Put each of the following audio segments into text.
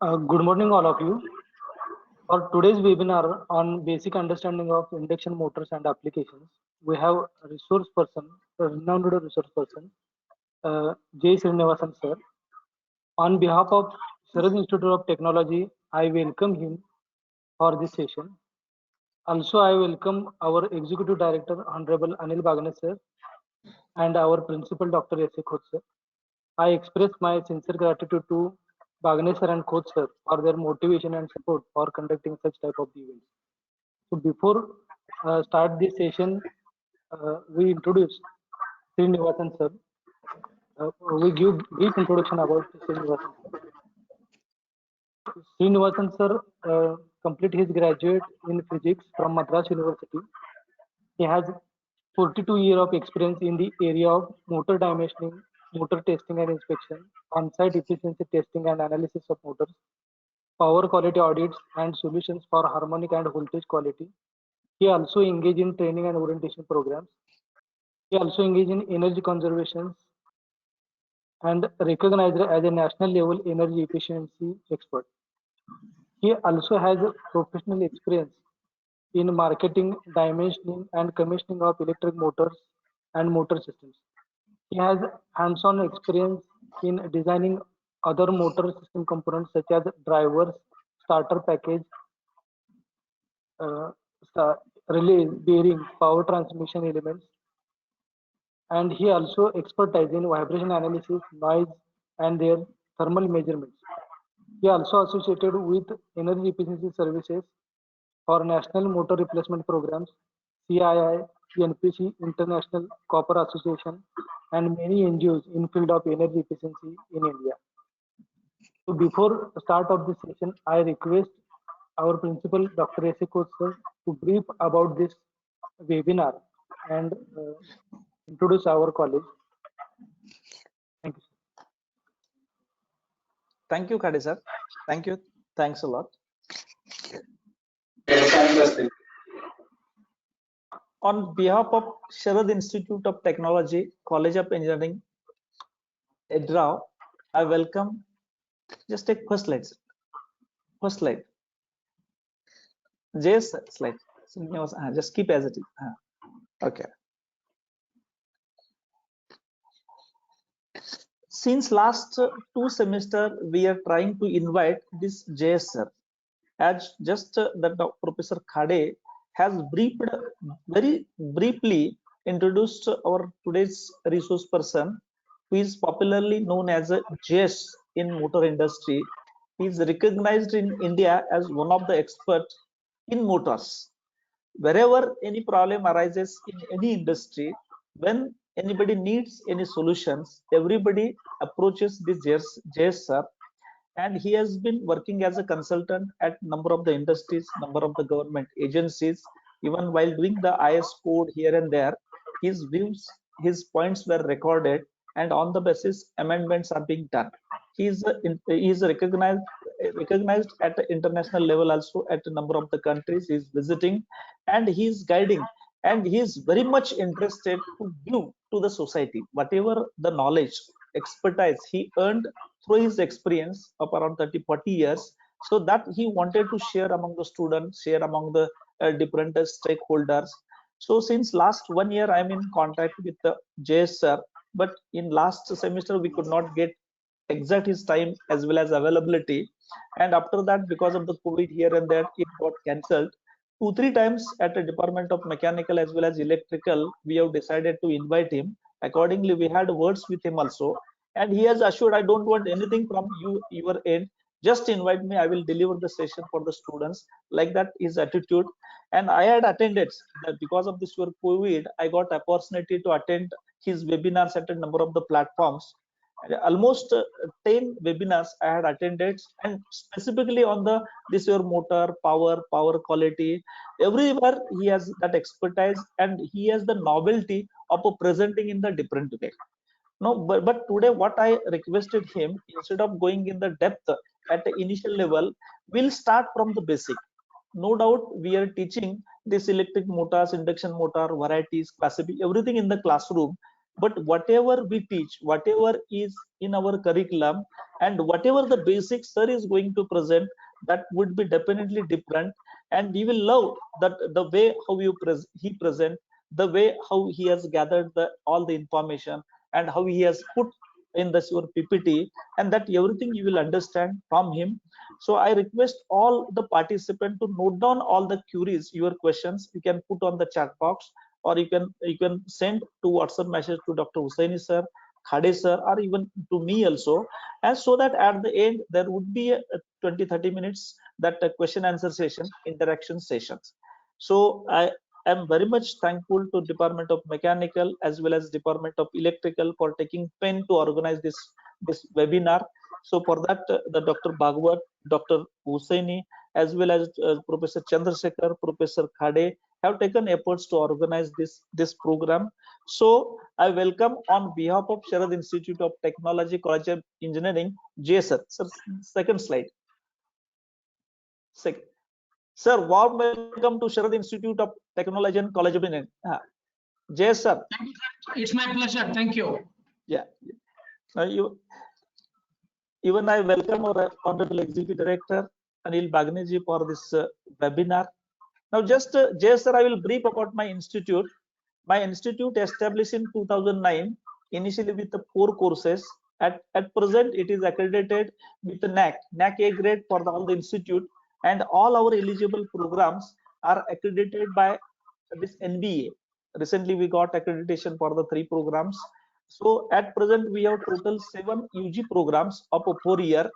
Good morning, all of you. For today's webinar on basic understanding of induction motors and applications, we have a resource person, a renowned resource person, J. Srinivasan sir. On behalf of Sharad Institute of Technology, I welcome him for this session. Also, I welcome our Executive Director, Honorable Anil Bagane sir, and our Principal, Dr. S. A. Khote sir. I express my sincere gratitude to Bagane sir and Khote sir for their motivation and support for conducting such type of events. So before start this session, we introduce Srinivasan sir. We give brief introduction about Srinivasan sir. Srinivasan sir complete his graduate in physics from Madras University. He has 42 years of experience in the area of motor dimensioning, motor testing and inspection, on-site efficiency testing and analysis of motors, power quality audits and solutions for harmonic and voltage quality. He also engaged in training and orientation programs. He also engaged in energy conservation and recognized as a national level energy efficiency expert. He also has professional experience in marketing, dimensioning, and commissioning of electric motors and motor systems. He has hands-on experience in designing other motor system components such as drivers, starter package, uh, relays, bearing, power transmission elements, and he also expertise in vibration analysis, noise, and their thermal measurements. He also associated with energy efficiency services for National Motor Replacement Programs, CII, NPC, International Copper Association, and many NGOs in field of energy efficiency in India. So before start of this session, I request our principal, Dr. S. A. Khote sir, to brief about this webinar and introduce our college. Thank you. Thank you, Khade sir. Thank you. Thanks a lot. On behalf of Sharad Institute of Technology, College of Engineering, EDRA, I welcome. Just take first slide. First slide. J's slide. Just keep as it is. Okay. Since last 2 semesters, we are trying to invite this JS sir. As just that Professor Khade has very briefly introduced our today's resource person, who is popularly known as a JS in motor industry. He is recognized in India as one of the experts in motors. Wherever any problem arises in any industry, when anybody needs any solutions, everybody approaches this JS sir, and he has been working as a consultant at number of the industries, number of the government agencies. Even while doing the IS code here and there, his views, his points were recorded, and on the basis amendments are being done. He is recognized at the international level also, at a number of the countries he is visiting, and he is guiding, and he is very much interested to give to the society whatever the knowledge, expertise he earned through his experience of around 30-40 years, so that he wanted to share among the students, share among the different stakeholders. So since last 1 year I am in contact with the JS sir, but in last semester we could not get exact his time as well as availability, and after that, because of the COVID here and there, it got cancelled. 2-3 times at the Department of Mechanical as well as Electrical, we have decided to invite him. Accordingly, we had words with him also, and he has assured, I don't want anything from your end, just invite me, I will deliver the session for the students. Like that, his attitude. And I had attended that because of this COVID, I got opportunity to attend his webinars at a number of the platforms. Almost 10 webinars I had attended, and specifically on the this your motor power quality. Everywhere he has that expertise, and he has the novelty of presenting in the different way. No, but today what I requested him, instead of going in the depth at the initial level, we'll start from the basic. No doubt we are teaching this electric motors, induction motor, varieties, classification, everything in the classroom. but whatever we teach, whatever is in our curriculum, and whatever the basics sir is going to present, that would be definitely different. And you will love that the way how he present, the way how he has gathered all the information, and how he has put in this your PPT, and that everything you will understand from him. So I request all the participants to note down all the queries, your questions. You can put on the chat box, or you can send to WhatsApp message to Dr. Hussaini sir, Khade sir, or even to me also. And so that at the end there would be a 20-30 minutes that question answer session, interaction sessions. So I am very much thankful to Department of Mechanical as well as Department of Electrical for taking pen to organize this webinar. So for that, the Dr. Bhagwat, Dr. Hussaini, as well as Professor Chandrasekhar, Professor Khade have taken efforts to organize this program. So I welcome on behalf of Sharad Institute of Technology, College of Engineering, JSR. Sir, second slide. Second. Sir, warm welcome to Sharad Institute of Technology and College of Engineering. JSR. It's my pleasure. Thank you. Yeah. Even I welcome our Honorable Executive Director Anil Bagneji for this webinar. Now, just sir, I will brief about my institute. My institute established in 2009, initially with the 4 courses. At present, it is accredited with the NAC A grade for all the institute, and all our eligible programs are accredited by this NBA. Recently, we got accreditation for the 3 programs. So at present, we have total 7 UG programs of a 4-year.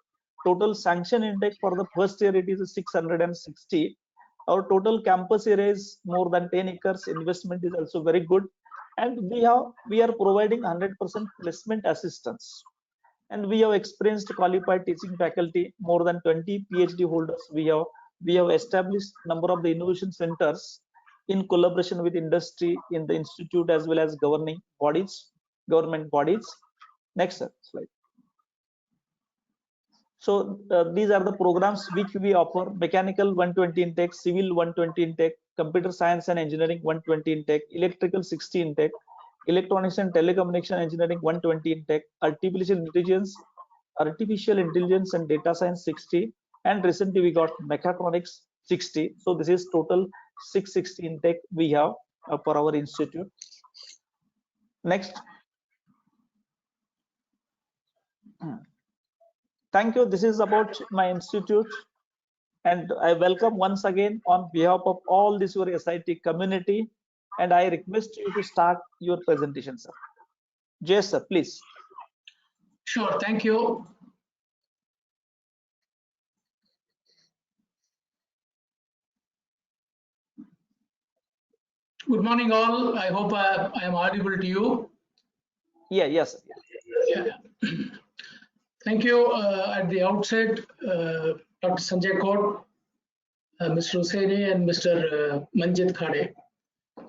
Total sanction intake for the first year, it is 660. Our total campus area is more than 10 acres. Investment is also very good, and we are providing 100% placement assistance. And we have experienced qualified teaching faculty, more than 20 PhD holders. We have established number of the innovation centers in collaboration with industry in the institute as well as government bodies. Next slide. So these are the programs which we offer: mechanical 120 intake, civil 120 intake, computer science and engineering 120 intake, electrical 60 intake, electronics and telecommunication engineering 120 intake, artificial intelligence and data science 60, and recently we got mechatronics 60. So this is total 660 intake we have for our institute. Next. Thank you. This is about my institute, and I welcome once again on behalf of all this your SIT community, and I request you to start your presentation, sir. Yes, sir, please. Sure. Thank you. Good morning, all. I hope I am audible to you. Yeah. Yes. Yeah. Thank you at the outset, Dr. Sanjay Kaur, Mr. Hussaini, and Mr. Manjit Khade.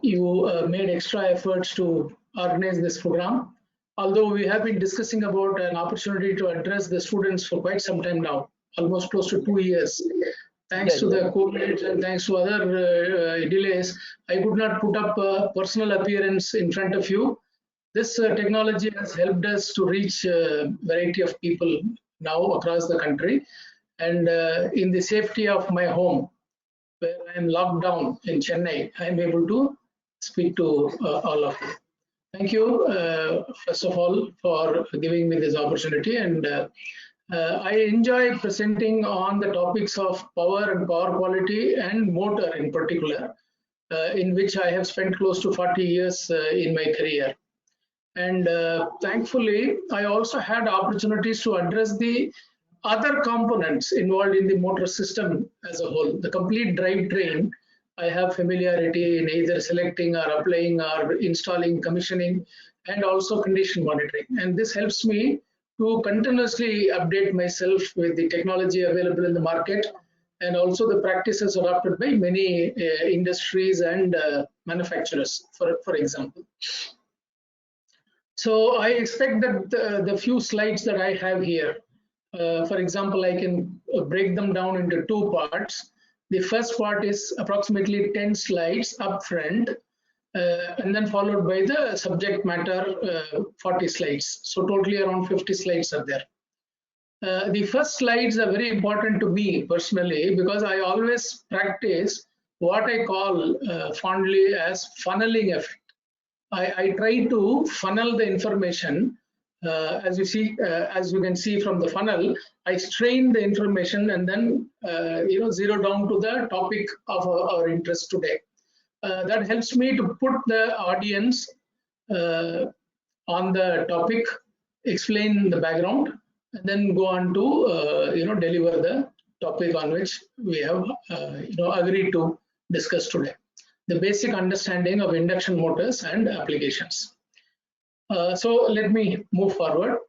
You made extra efforts to organize this program. Although we have been discussing about an opportunity to address the students for quite some time now, almost close to 2 years. Thanks to the COVID and thanks to other delays, I could not put up a personal appearance in front of you. This technology has helped us to reach a variety of people now across the country, and in the safety of my home, where I am locked down in Chennai, I am able to speak to all of you. Thank you, first of all, for giving me this opportunity. And I enjoy presenting on the topics of power and power quality and motor in particular, in which I have spent close to 40 years in my career. And thankfully, I also had opportunities to address the other components involved in the motor system as a whole. The complete drivetrain, I have familiarity in either selecting or applying or installing, commissioning, and also condition monitoring. And this helps me to continuously update myself with the technology available in the market, and also the practices adopted by many industries and manufacturers, for example. So I expect that the few slides that I have here, for example, I can break them down into 2 parts. The first part is approximately 10 slides up front, and then followed by the subject matter 40 slides. So totally around 50 slides are there. The first slides are very important to me personally because I always practice what I call fondly as funneling effect. I try to funnel the information. As you can see from the funnel, I strain the information and then zero down to the topic of our interest today. That helps me to put the audience on the topic, explain the background, and then go on to deliver the topic on which we have agreed to discuss today. The basic understanding of induction motors and applications. So let me move forward.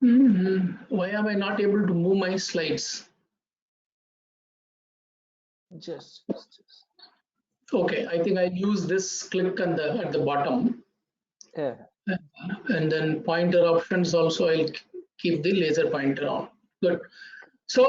Why am I not able to move my slides? Just. Okay, I think I use this click on at the bottom. Yeah. And then pointer options also, I'll keep the laser pointer on. Good. So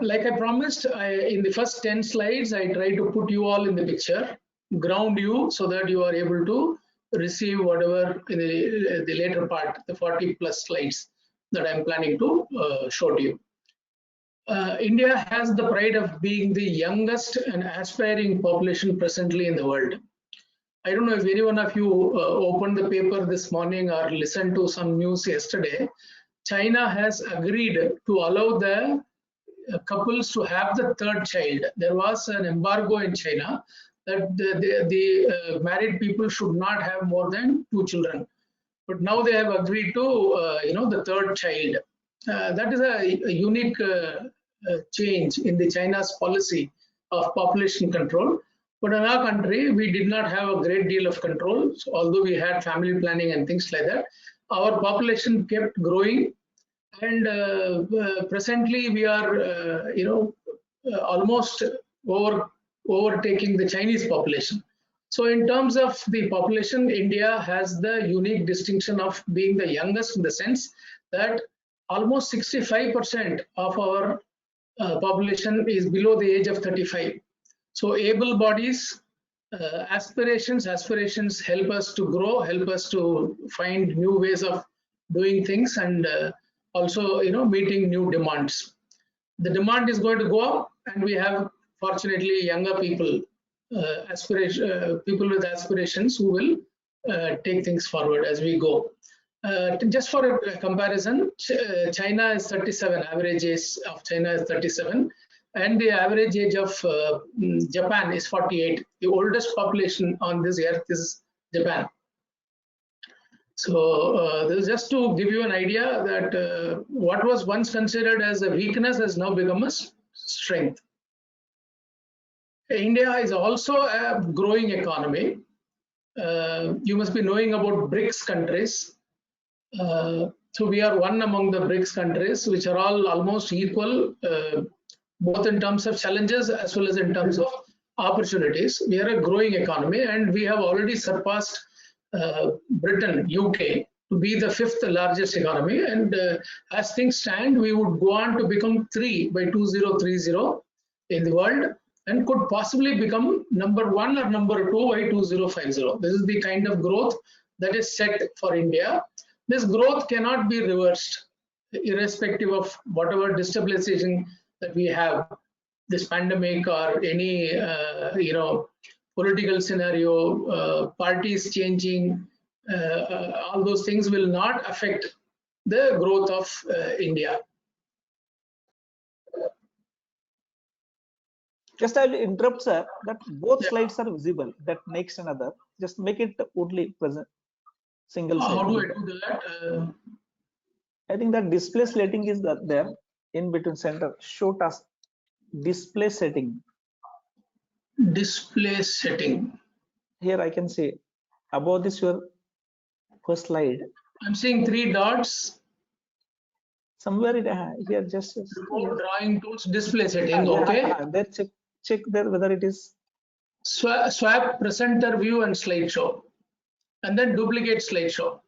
like I promised, in the first 10 slides, I try to put you all in the picture, ground you so that you are able to receive whatever in the later part, the 40 plus slides that I'm planning to show to you. India has the pride of being the youngest and aspiring population presently in the world. I don't know if any one of you opened the paper this morning or listened to some news yesterday. China has agreed to allow the couples to have the third child. There was an embargo in China that the married people should not have more than 2 children. But now they have agreed to, the third child. That is a unique change in the China's policy of population control. But in our country, we did not have a great deal of control. So although we had family planning and things like that, our population kept growing. And presently, we are, almost overtaking the Chinese population. So in terms of the population, India has the unique distinction of being the youngest in the sense that almost 65% of our population is below the age of 35. So able bodies, aspirations help us to grow, help us to find new ways of doing things and also meeting new demands. The demand is going to go up and we have fortunately younger people, people with aspirations who will take things forward as we go. Just for a comparison, China is 37, average age of China is 37, and the average age of Japan is 48. The oldest population on this earth is Japan. So this is just to give you an idea that what was once considered as a weakness has now become a strength. India is also a growing economy. You must be knowing about BRICS countries. So we are one among the BRICS countries, which are all almost equal, both in terms of challenges as well as in terms of opportunities. We are a growing economy and we have already surpassed Britain, UK, to be the 5th largest economy. And as things stand, we would go on to become 3 by 2030 in the world and could possibly become number 1 or number 2 by 2050. This is the kind of growth that is set for India. This growth cannot be reversed, irrespective of whatever destabilization that we have, this pandemic or any political scenario, parties changing, all those things will not affect the growth of India. Just I'll interrupt, sir, that both slides are visible, that next another. Just make it only present, single slide. How do I do that? I think that display setting is there in between center. Show task, display setting. Display setting. Here I can see above this your first slide. I'm seeing 3 dots. Somewhere it here just drawing tools, display setting. Okay. There check there whether it is swap presenter view and slideshow. and then duplicate slideshow.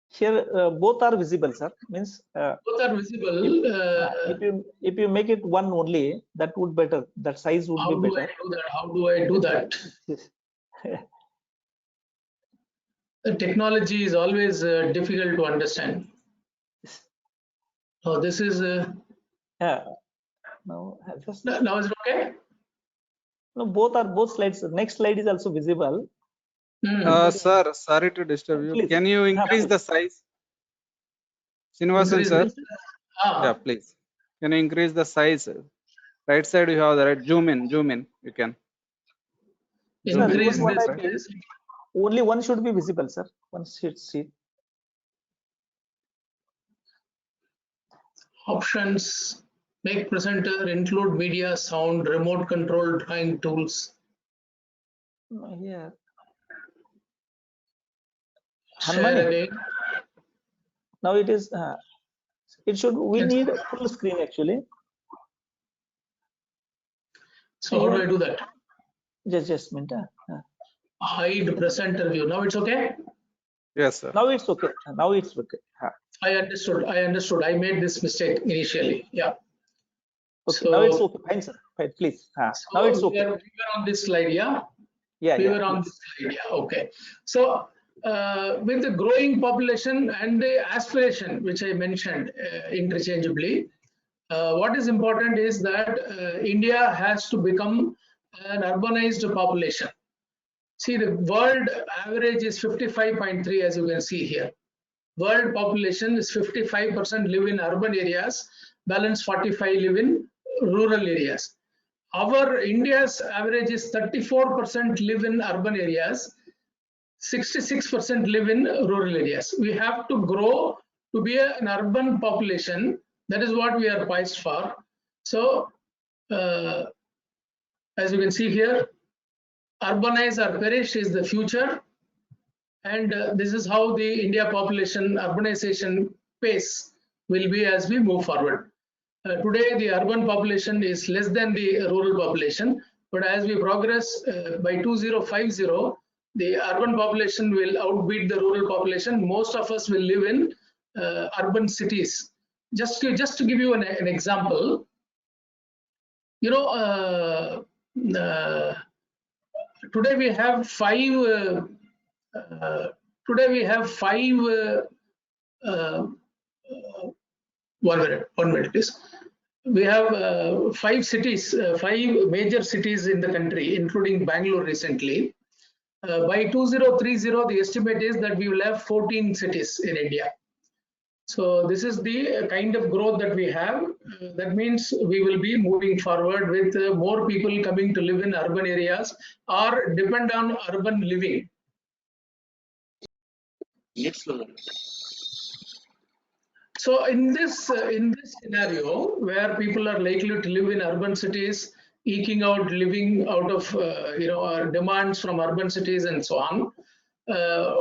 Here both are visible, sir. Means Both are visible. if you make it one only, that would better. That size would How be do I better. do that? How do I do that? The technology is always difficult to understand. Oh, this is Now just now is it okay? no, both slides. Next slide is also visible. Sir, sorry to disturb you. Please. Can you increase the size? Srinivasan Increase sir. this? Ah, Yeah, please. Can you increase the size? Right side you have the right. Zoom in. You can. Zoom in. increase what this. I did, only one should be visible, sir. One sheet. Options. Make presenter, include media, sound, remote control, drawing tools. Here. Share Hanmani. again. Now it is. It should. We Yes. need full screen actually. So how do I do that? Just a minute. Hide presenter view. Now it's okay. Yes, sir. Now it's okay. Now it's okay. I understood. I made this mistake initially. Yeah. Okay. So- Now it's okay. Fine, sir. Fine, please. Now it's okay. We were on this slide, yeah. Yeah. We were on this slide, yeah. Okay. So with the growing population and the aspiration, which I mentioned interchangeably, what is important is that India has to become an urbanized population. See, the world average is 55.3, as you can see here. World population is 55% live in urban areas, balance 45 live in rural areas. Our India's average is 34% live in urban areas, 66% live in rural areas. We have to grow to be an urban population. That is what we are poised for. So, as you can see here, urbanize or perish is the future. And this is how the India population urbanization pace will be as we move forward. Today, the urban population is less than the rural population, but as we progress by 2050, the urban population will outbeat the rural population. Most of us will live in urban cities. Just to give you an example, you know, today we have five. One minute, please. We have five cities, five major cities in the country, including Bangalore recently. By 2030, the estimate is that we will have 14 cities in India. So this is the kind of growth that we have. That means we will be moving forward with more people coming to live in urban areas or depend on urban living. So in this scenario where people are likely to live in urban cities, eking out living out of our demands from urban cities and so on,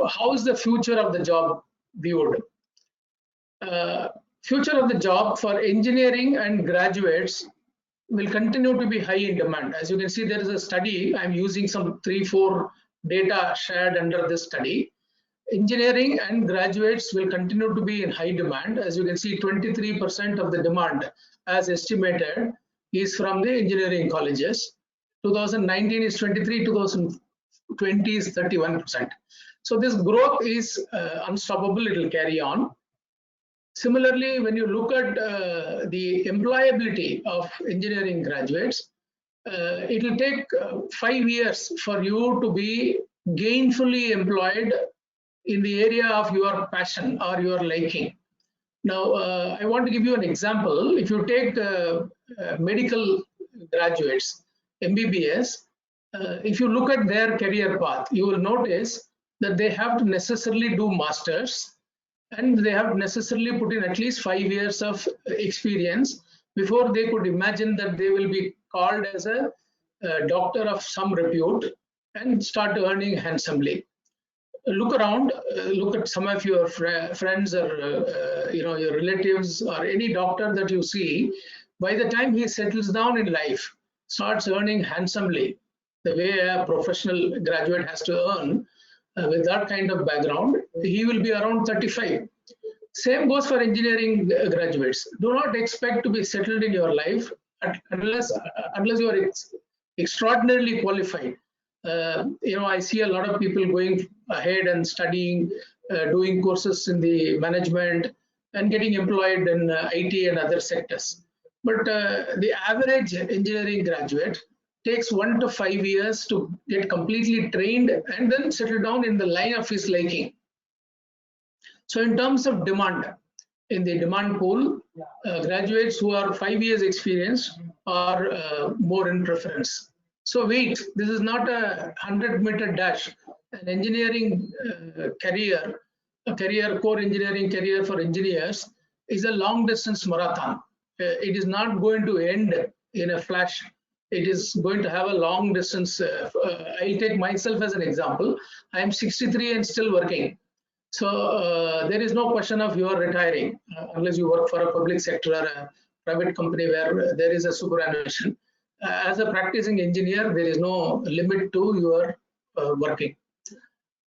how is the future of the job viewed? Future of the job for engineering and graduates will continue to be high in demand. As you can see, there is a study. I'm using some 3-4 data shared under this study. Engineering and graduates will continue to be in high demand. As you can see, 23% of the demand as estimated is from the engineering colleges. 2019 is 23, 2020 is 31%. So this growth is unstoppable. It will carry on. Similarly, when you look at the employability of engineering graduates, it will take 5 years for you to be gainfully employed in the area of your passion or your liking. Now, I want to give you an example. If you take medical graduates, MBBS, if you look at their career path, you will notice that they have to necessarily do masters and they have necessarily put in at least 5 years of experience before they could imagine that they will be called as a doctor of some repute and start earning handsomely. Look around, look at some of your friends or your relatives or any doctor that you see. By the time he settles down in life, starts earning handsomely, the way a professional graduate has to earn, with that kind of background, he will be around 35. Same goes for engineering graduates. Do not expect to be settled in your life unless you are extraordinarily qualified. I see a lot of people going ahead and studying, doing courses in the management and getting employed in IT and other sectors. But the average engineering graduate takes 1 to 5 years to get completely trained and then settle down in the line of his liking. So in terms of demand, in the demand pool, graduates who are 5 years experienced are more in preference. So wait, this is not a 100-meter dash. An engineering career, core engineering career for engineers is a long distance marathon. It is not going to end in a flash. It is going to have a long distance. I'll take myself as an example. I am 63 and still working. So there is no question of you are retiring unless you work for a public sector or a private company where there is a superannuation. As a practicing engineer, there is no limit to your working.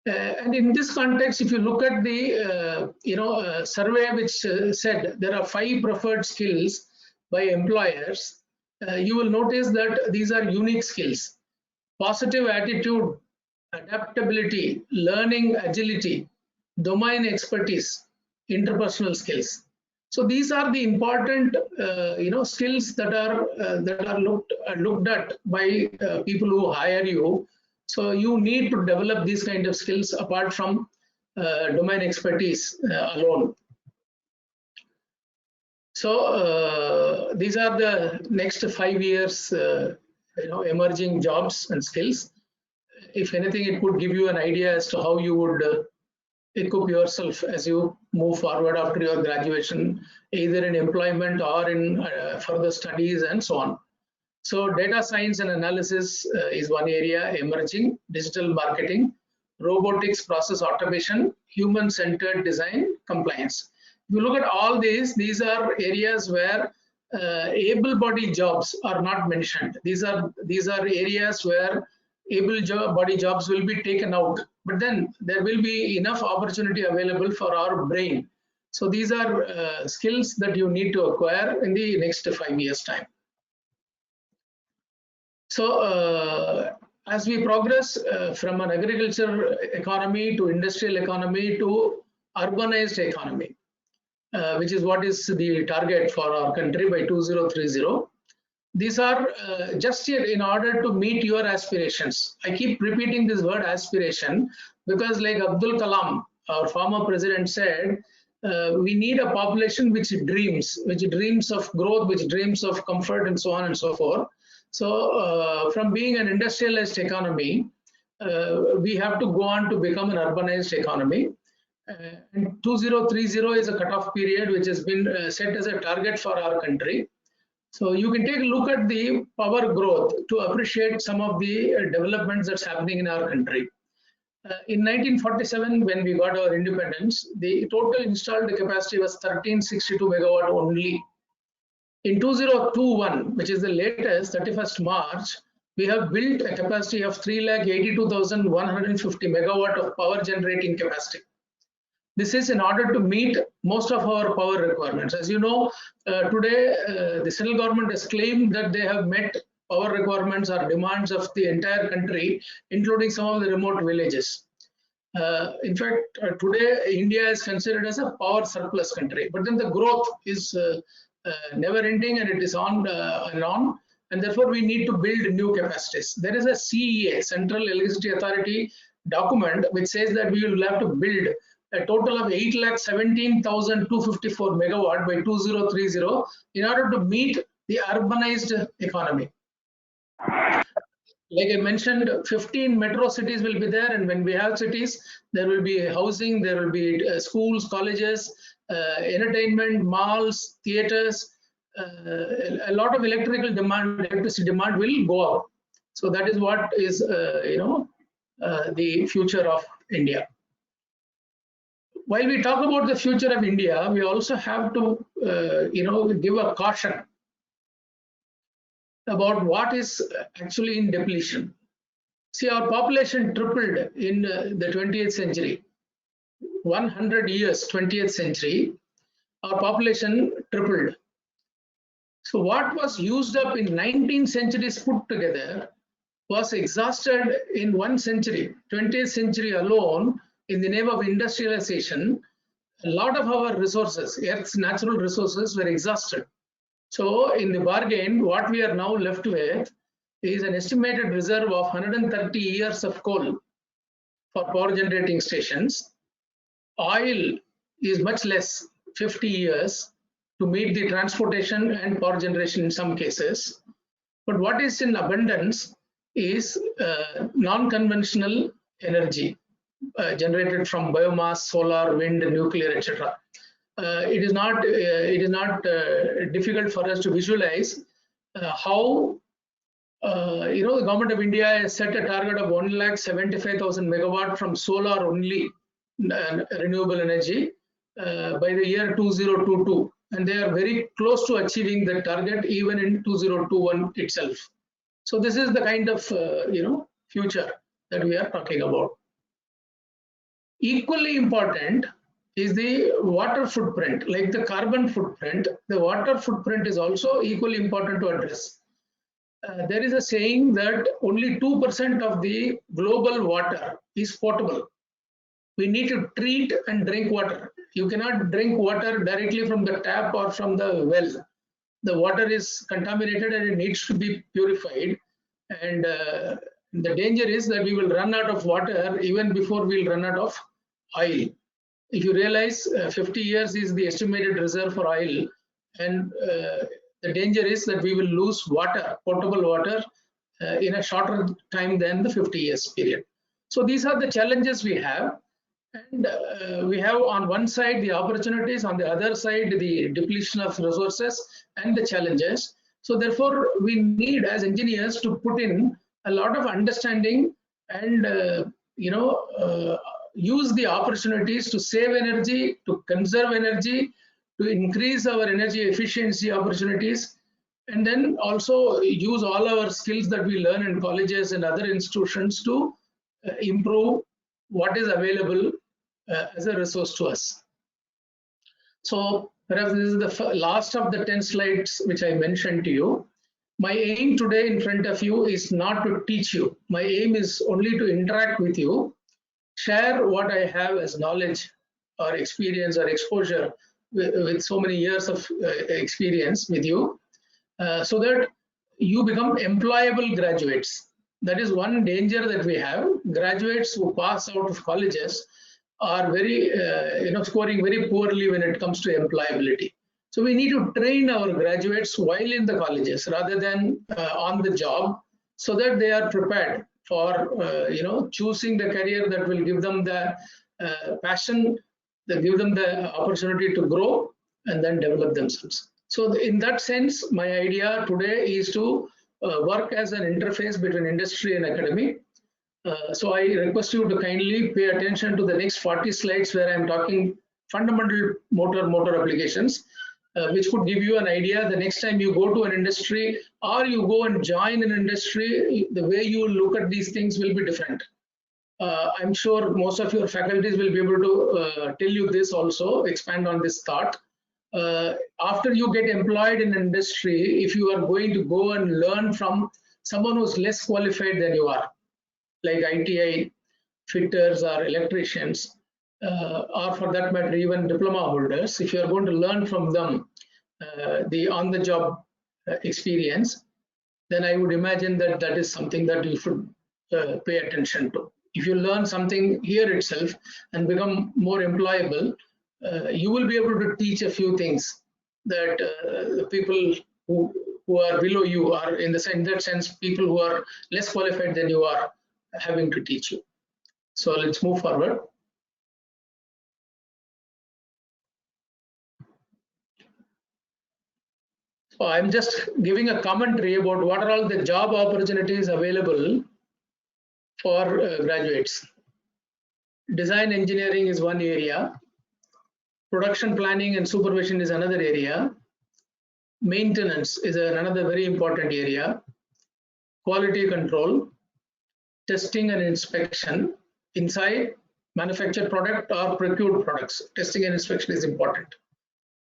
And in this context, if you look at the survey which said there are 5 preferred skills by employers, you will notice that these are unique skills: positive attitude, adaptability, learning agility, domain expertise, interpersonal skills. So these are the important skills that are looked at by people who hire you. So you need to develop these kind of skills apart from domain expertise alone. So these are the next 5 years emerging jobs and skills. If anything, it could give you an idea as to how you would equip yourself as you move forward after your graduation, either in employment or in further studies and so on. So data science and analysis is one area emerging, digital marketing, robotics, process automation, human-centered design, compliance. If you look at all these are areas where able-bodied jobs are not mentioned. These are areas where able-bodied jobs will be taken out, but then there will be enough opportunity available for our brain. So these are skills that you need to acquire in the next 5 years' time. So as we progress from an agriculture economy to industrial economy to urbanized economy, which is what is the target for our country by 2030. These are just here in order to meet your aspirations. I keep repeating this word aspiration because, like Abdul Kalam, our former president, said, we need a population which dreams of growth, which dreams of comfort, and so on and so forth. So from being an industrialized economy, we have to go on to become an urbanized economy. And 2030 is a cutoff period which has been set as a target for our country. So you can take a look at the power growth to appreciate some of the developments that's happening in our country. In 1947, when we got our independence, the total installed capacity was 1362 megawatt only. In 2021, which is the latest, 31st March, we have built a capacity of 382,150 megawatt of power generating capacity. This is in order to meet most of our power requirements. As you know, today the central government has claimed that they have met power requirements or demands of the entire country, including some of the remote villages. In fact, today India is considered as a power surplus country, but then the growth is never ending and it is on and on. And therefore, we need to build new capacities. There is a CEA, Central Electricity Authority document, which says that we will have to build a total of 8,17,254 megawatt by 2030 in order to meet the urbanized economy. Like I mentioned, 15 metro cities will be there, and when we have cities, there will be housing, there will be schools, colleges, entertainment, malls, theaters. A lot of electricity demand will go up. So that is what is the future of India. While we talk about the future of India, we also have to give a caution about what is actually in depletion. See, our population tripled in the 20th century. 100 years, 20th century, our population tripled. So what was used up in 19 centuries put together was exhausted in 1 century, 20th century alone, in the name of industrialization. A lot of our resources, Earth's natural resources, were exhausted. So in the bargain, what we are now left with is an estimated reserve of 130 years of coal for power generating stations. Oil is much less, 50 years, to meet the transportation and power generation in some cases. But what is in abundance is non-conventional energy generated from biomass, solar, wind, nuclear, etc. It is not difficult for us to visualize how the government of India has set a target of 1,75,000 megawatt from solar only renewable energy by the year 2022, and they are very close to achieving the target even in 2021 itself. So this is the kind of future that we are talking about. Equally important is the water footprint. Like the carbon footprint, the water footprint is also equally important to address. There is a saying that only 2% of the global water is potable. We need to treat and drink water. You cannot drink water directly from the tap or from the well. The water is contaminated and it needs to be purified. And the danger is that we will run out of water even before we'll run out of oil. If you realize 50 years is the estimated reserve for oil, and the danger is that we will lose water, potable water, in a shorter time than the 50 years period. So these are the challenges we have. And we have on one side the opportunities, on the other side the depletion of resources and the challenges. So therefore, we need as engineers to put in a lot of understanding and use the opportunities to save energy, to conserve energy, to increase our energy efficiency opportunities, and then also use all our skills that we learn in colleges and other institutions to improve what is available as a resource to us. So perhaps this is the last of the 10 slides which I mentioned to you. My aim today in front of you is not to teach you. My aim is only to interact with you, share what I have as knowledge or experience or exposure with so many years of experience with you, so that you become employable graduates. That is one danger that we have. Graduates who pass out of colleges are very, scoring very poorly when it comes to employability. So we need to train our graduates while in the colleges rather than on the job, so that they are prepared for, choosing the career that will give them the passion, that give them the opportunity to grow and then develop themselves. So in that sense, my idea today is to work as an interface between industry and academy. So I request you to kindly pay attention to the next 40 slides where I'm talking fundamental motor applications, which could give you an idea the next time you go to an industry or you go and join an industry, the way you look at these things will be different. I'm sure most of your faculties will be able to tell you this also, expand on this thought. After you get employed in industry, if you are going to go and learn from someone who's less qualified than you are, like ITI fitters or electricians, or for that matter even diploma holders, if you are going to learn from them the on-the-job experience, then I would imagine that that is something that you should pay attention to. If you learn something here itself and become more employable, you will be able to teach a few things that the people who are below you are, in that sense, people who are less qualified than you are having to teach you. So let's move forward. So I'm just giving a commentary about what are all the job opportunities available for graduates. Design engineering is one area. Production planning and supervision is another area. Maintenance is another very important area. Quality control, testing and inspection inside manufactured product or procured products. Testing and inspection is important.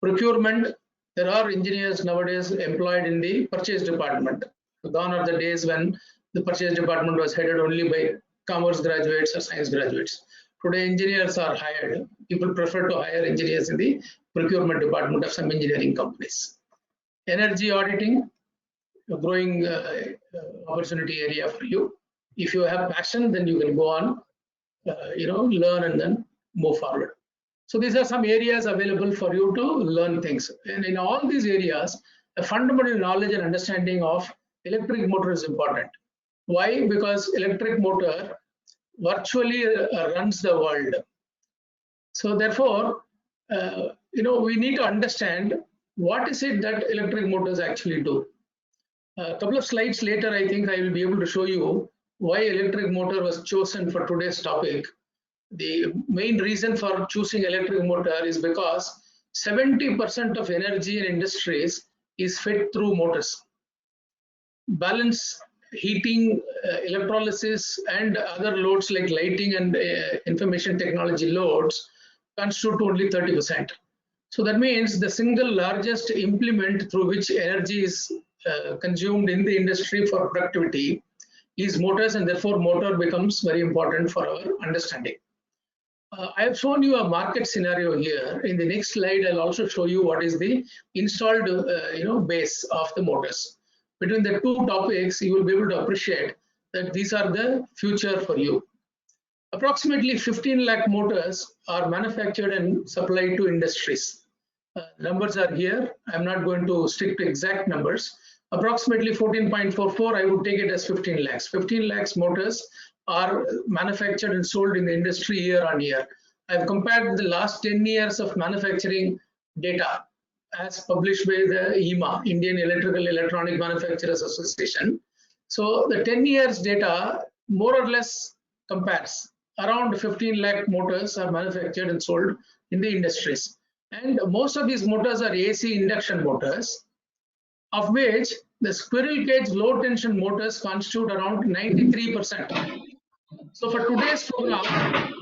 Procurement, there are engineers nowadays employed in the purchase department. Gone are the days when the purchase department was headed only by commerce graduates or science graduates. Today, engineers are hired. People prefer to hire engineers in the procurement department of some engineering companies. Energy auditing, a growing opportunity area for you. If you have passion, then you can go on, learn and then move forward. So these are some areas available for you to learn things. And in all these areas, a fundamental knowledge and understanding of electric motor is important. Why? Because electric motor virtually runs the world. So therefore, we need to understand what is it that electric motors actually do. A couple of slides later, I think I will be able to show you why electric motor was chosen for today's topic. The main reason for choosing electric motor is because 70% of energy in industries is fed through motors. Balance, heating, electrolysis and other loads like lighting and information technology loads constitute only 30%. So that means the single largest implement through which energy is consumed in the industry for productivity is motors, and therefore motor becomes very important for our understanding. I have shown you a market scenario here. In the next slide, I'll also show you what is the installed base of the motors. Between the two topics, you will be able to appreciate that these are the future for you. Approximately 15 lakh motors are manufactured and supplied to industries. Numbers are here. I'm not going to stick to exact numbers. Approximately 14.44, I would take it as 15 lakhs. 15 lakhs motors are manufactured and sold in the industry year on year. I've compared the last 10 years of manufacturing data as published by the IEMA, Indian Electrical Electronic Manufacturers Association. So the 10 years data more or less compares. Around 15 lakh motors are manufactured and sold in the industries. And most of these motors are AC induction motors, of which the squirrel cage low tension motors constitute around 93%. So for today's program,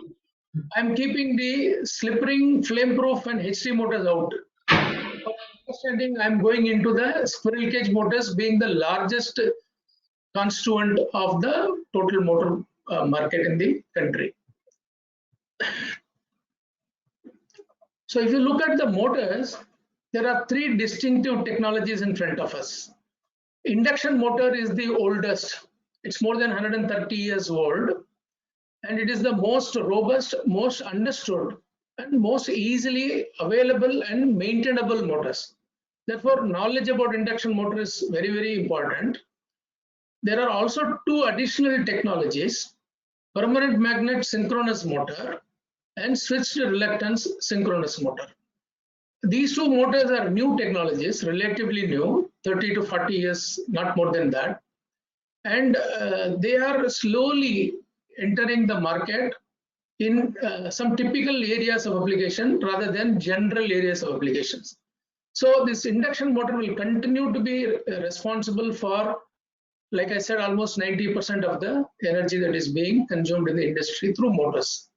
I'm keeping the slip ring, flame proof and HT motors out. For understanding, I'm going into the squirrel cage motors being the largest constituent of the total motor market in the country. So if you look at the motors, there are three distinctive technologies in front of us. Induction motor is the oldest. It's more than 130 years old. And it is the most robust, most understood, and most easily available and maintainable motors. Therefore, knowledge about induction motor is very, very important. There are also two additional technologies: permanent magnet synchronous motor and switched reluctance synchronous motor. These two motors are new technologies, relatively new, 30 to 40 years, not more than that. And they are slowly entering the market in some typical areas of application rather than general areas of applications. So this induction motor will continue to be responsible for, like I said, almost 90% of the energy that is being consumed in the industry through motors.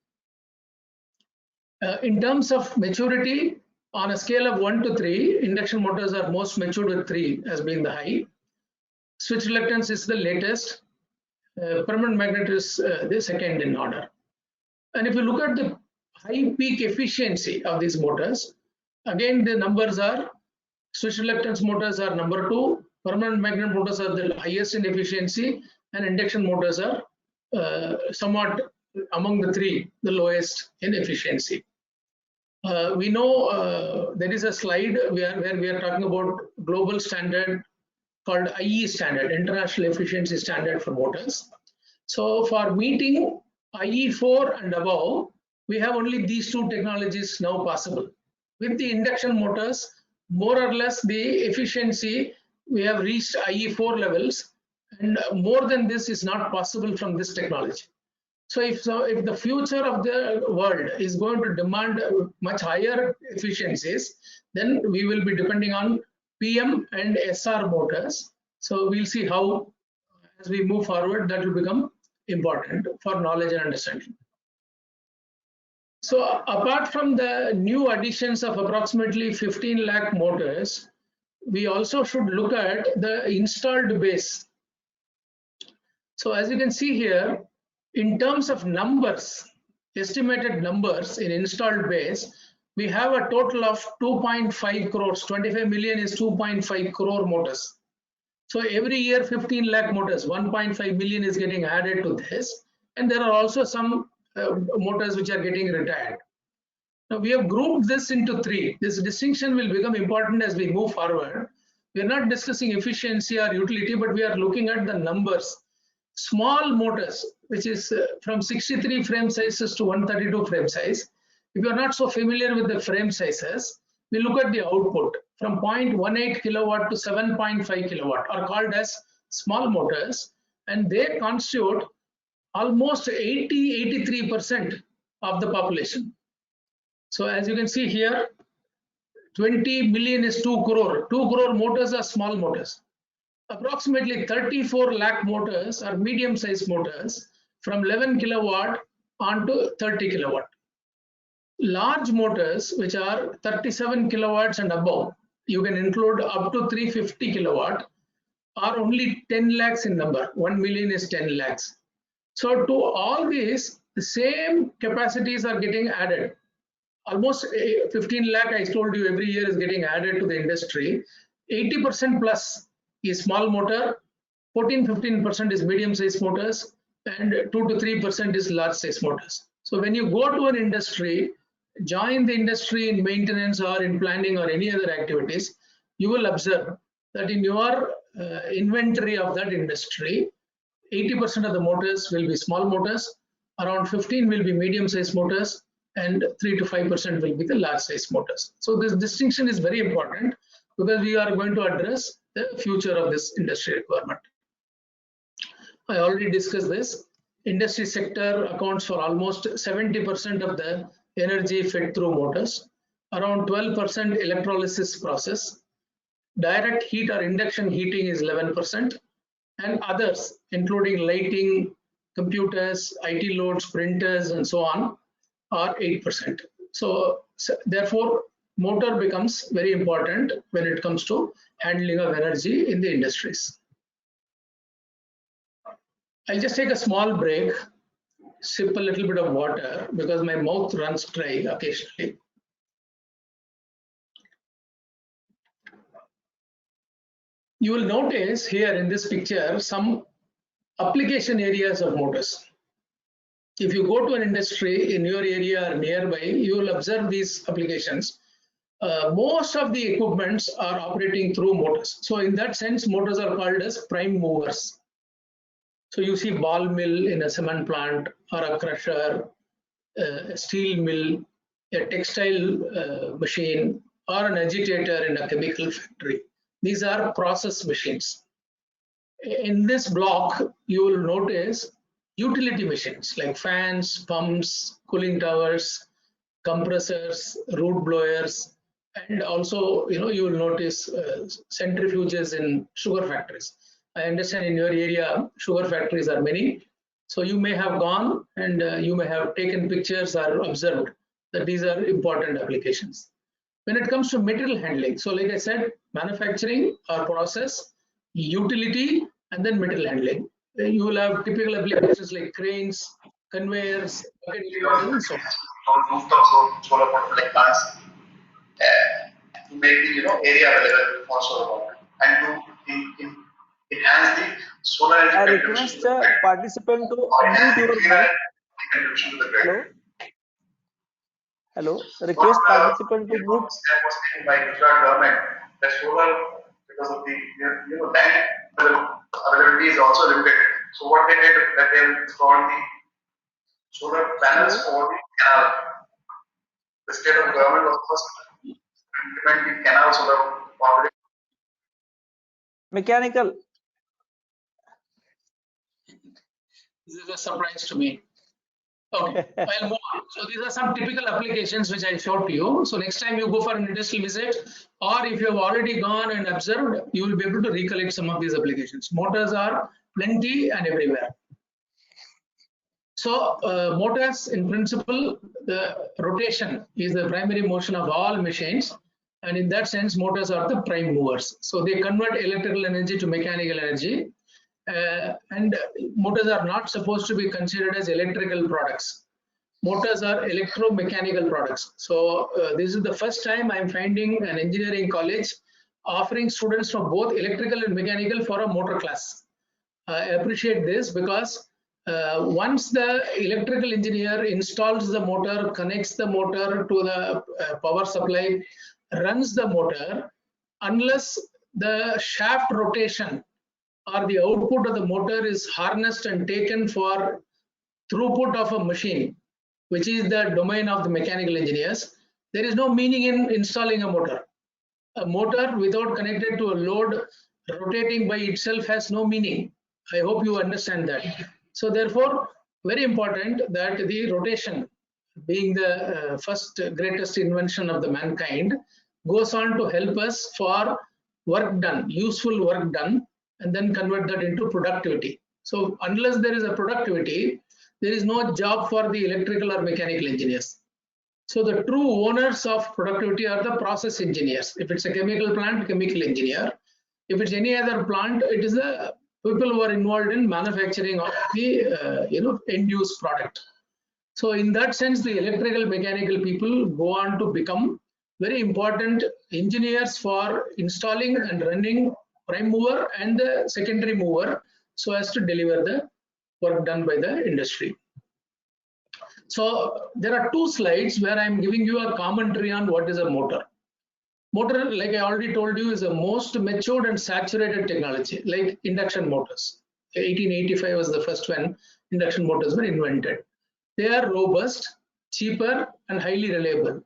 In terms of maturity, on a scale of 1 to 3, induction motors are most matured with 3 as being the high. Switch reluctance is the latest. Permanent magnet is the second in order. And if you look at the high peak efficiency of these motors, again the numbers are: switch reluctance motors are number 2, permanent magnet motors are the highest in efficiency, and induction motors are somewhat among the 3, the lowest in efficiency. We know there is a slide where we are talking about global standard called IE standard, International Efficiency Standard for motors. So for meeting IE4 and above, we have only these two technologies now possible. With the induction motors, more or less the efficiency, we have reached IE4 levels, and more than this is not possible from this technology. So if the future of the world is going to demand much higher efficiencies, then we will be depending on PM and SR motors. So we'll see how, as we move forward, that will become important for knowledge and understanding. So apart from the new additions of approximately 15 lakh motors, we also should look at the installed base. So as you can see here, in terms of numbers, estimated numbers in installed base, we have a total of 2.5 crores. 25 million is 2.5 crore motors. So every year 15 lakh motors, 1.5 million is getting added to this. And there are also some motors which are getting retired. Now we have grouped this into three. This distinction will become important as we move forward. We are not discussing efficiency or utility, but we are looking at the numbers. Small motors, which is from 63 frame sizes to 132 frame size. If you are not so familiar with the frame sizes, we look at the output from 0.18 kilowatt to 7.5 kilowatt are called as small motors, and they constitute almost 83% of the population. So as you can see here, 20 million is 2 crore. 2 crore motors are small motors. Approximately 34 lakh motors are medium-sized motors from 11 kilowatt on to 30 kilowatt. Large motors, which are 37 kilowatts and above, you can include up to 350 kilowatt, are only 10 lakhs in number. 1 million is 10 lakhs. So to all these, the same capacities are getting added. Almost 15 lakh, I told you, every year is getting added to the industry. 80% plus is small motor, 14-15% is medium-sized motors, and 2 to 3% is large-sized motors. So when you go to an industry, join the industry in maintenance or in planning or any other activities, you will observe that in your inventory of that industry, 80% of the motors will be small motors, around 15 will be medium-sized motors, and 3 to 5% will be the large-sized motors. So this distinction is very important because we are going to address the future of this industry requirement. I already discussed this. Industry sector accounts for almost 70% of the energy fed through motors, around 12% electrolysis process, direct heat or induction heating is 11%, and others including lighting, computers, IT loads, printers, and so on are 8%. So therefore, motor becomes very important when it comes to handling of energy in the industries. I'll just take a small break, sip a little bit of water because my mouth runs dry occasionally. You will notice here in this picture some application areas of motors. If you go to an industry in your area or nearby, you will observe these applications. Most of the equipments are operating through motors. So in that sense, motors are called as prime movers. So you see ball mill in a cement plant or a crusher, a steel mill, a textile machine, or an agitator in a chemical factory. These are process machines. In this block, you will notice utility machines like fans, pumps, cooling towers, compressors, root blowers, and also you will notice centrifuges in sugar factories. I understand in your area sugar factories are many, so you may have gone and you may have taken pictures or observed that these are important applications. When it comes to material handling, so like I said, manufacturing or process, utility, and then material handling. You will have typical applications like cranes, conveyors, and so on. Rooftop solar like plants to make the area available for solar power and to enhance the solar energy. I request participant to mute your mic. Hello. Hello. Request participant to mute. Step was taken by Gujarat government. The solar, because of the land availability is also limited. So what they did that they installed the solar panels for the canal. The state of government was first to implement the canal solar power. Mechanical. This is a surprise to me. Okay, I'll move on. So these are some typical applications which I showed to you. So next time you go for an industrial visit, or if you have already gone and observed, you will be able to recollect some of these applications. Motors are plenty and everywhere. So motors, in principle, the rotation is the primary motion of all machines, and in that sense, motors are the prime movers. So they convert electrical energy to mechanical energy, and motors are not supposed to be considered as electrical products. Motors are electromechanical products. So this is the first time I'm finding an engineering college offering students from both electrical and mechanical for a motor class. I appreciate this because once the electrical engineer installs the motor, connects the motor to the power supply, runs the motor, unless the shaft rotation or the output of the motor is harnessed and taken for throughput of a machine, which is the domain of the mechanical engineers, there is no meaning in installing a motor. A motor without connected to a load rotating by itself has no meaning. I hope you understand that. So therefore, very important that the rotation, being the first greatest invention of the mankind, goes on to help us for work done, useful work done, and then convert that into productivity. So unless there is a productivity, there is no job for the electrical or mechanical engineers. So the true owners of productivity are the process engineers. If it's a chemical plant, chemical engineer. If it's any other plant, it is the people who are involved in manufacturing of the end-use product. So in that sense, the electrical mechanical people go on to become very important engineers for installing and running prime mover and the secondary mover, so as to deliver the work done by the industry. So there are two slides where I'm giving you a commentary on what is a motor. Motor, like I already told you, is the most matured and saturated technology, like induction motors. 1885 was the first when induction motors were invented. They are robust, cheaper, and highly reliable.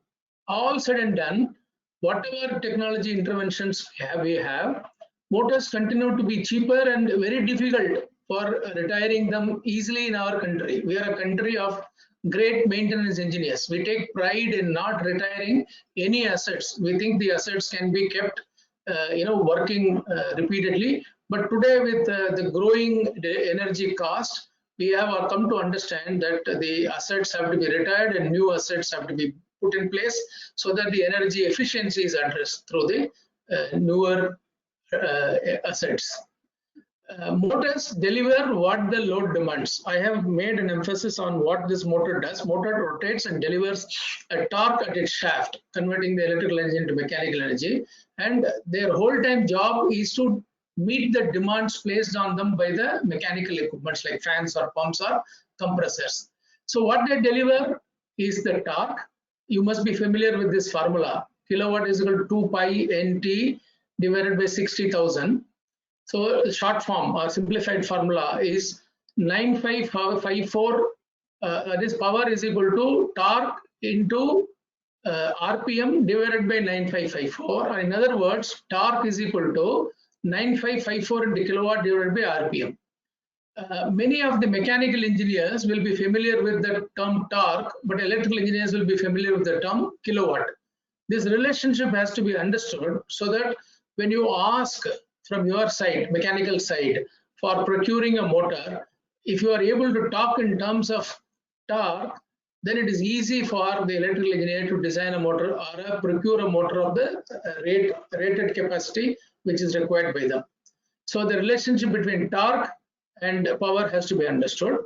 All said and done, whatever technology interventions we have, motors continue to be cheaper and very difficult for retiring them easily in our country. We are a country of great maintenance engineers. We take pride in not retiring any assets. We think the assets can be kept, working repeatedly. But today, with the growing energy cost, we have come to understand that the assets have to be retired and new assets have to be put in place so that the energy efficiency is addressed through the newer assets. Motors deliver what the load demands. I have made an emphasis on what this motor does. Motor rotates and delivers a torque at its shaft, converting the electrical energy into mechanical energy. And their whole time job is to meet the demands placed on them by the mechanical equipments like fans or pumps or compressors. So what they deliver is the torque. You must be familiar with this formula. Kilowatt is equal to 2 pi nt divided by 60,000. So short form or simplified formula is 9554. This power is equal to torque into RPM divided by 9554. Or in other words, torque is equal to 9554 into kilowatt divided by RPM. Many of the mechanical engineers will be familiar with the term torque, but electrical engineers will be familiar with the term kilowatt. This relationship has to be understood so that when you ask from your side, mechanical side, for procuring a motor, if you are able to talk in terms of torque, then it is easy for the electrical engineer to design a motor or procure a motor of the rated capacity which is required by them. So the relationship between torque and power has to be understood.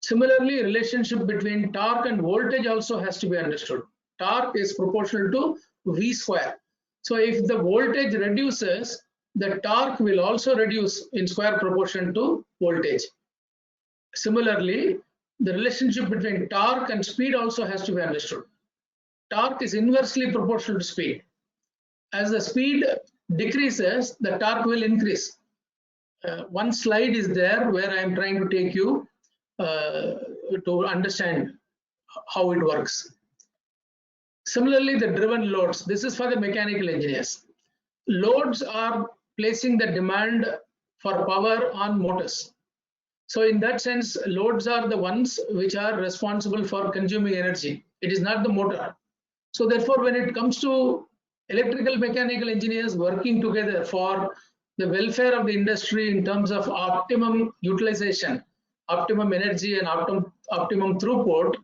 Similarly, relationship between torque and voltage also has to be understood. Torque is proportional to V square. So if the voltage reduces, the torque will also reduce in square proportion to voltage. Similarly, the relationship between torque and speed also has to be understood. Torque is inversely proportional to speed. As the speed decreases, the torque will increase. One slide is there where I am trying to take you to understand how it works. Similarly, the driven loads. This is for the mechanical engineers. Loads are placing the demand for power on motors. So in that sense, loads are the ones which are responsible for consuming energy. It is not the motor. So therefore, when it comes to electrical mechanical engineers working together for the welfare of the industry in terms of optimum utilization, optimum energy and optimum throughput,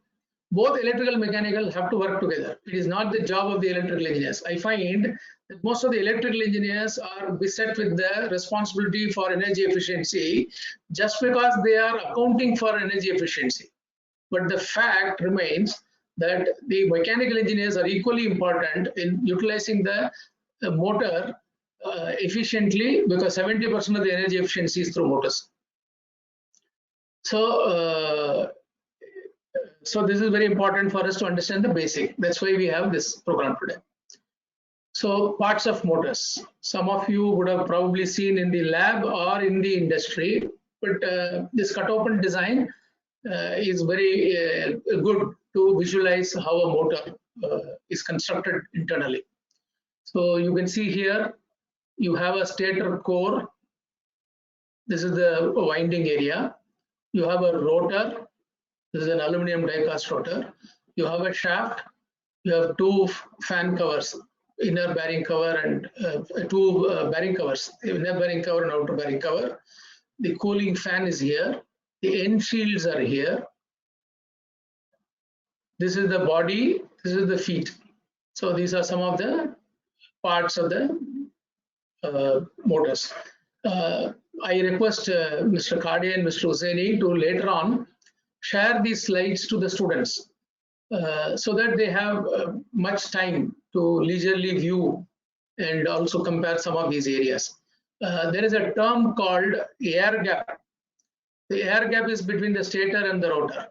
both electrical and mechanical have to work together. It is not the job of the electrical engineers. I find that most of the electrical engineers are beset with the responsibility for energy efficiency just because they are accounting for energy efficiency. But the fact remains that the mechanical engineers are equally important in utilizing the motor efficiently, because 70% of the energy efficiency is through motors. So this is very important for us to understand the basic. That's why we have this program today. So parts of motors. Some of you would have probably seen in the lab or in the industry, but this cut open design is very good to visualize how a motor is constructed internally. So you can see here, you have a stator core. This is the winding area. You have a rotor. This is an aluminum die-cast rotor. You have a shaft. You have two fan covers, inner bearing cover and two bearing covers, inner bearing cover and outer bearing cover. The cooling fan is here. The end shields are here. This is the body. This is the feet. So these are some of the parts of the motors. I request Mr. Khade and Mr. Hussaini to later on share these slides to the students so that they have much time to leisurely view and also compare some of these areas. There is a term called air gap. The air gap is between the stator and the rotor.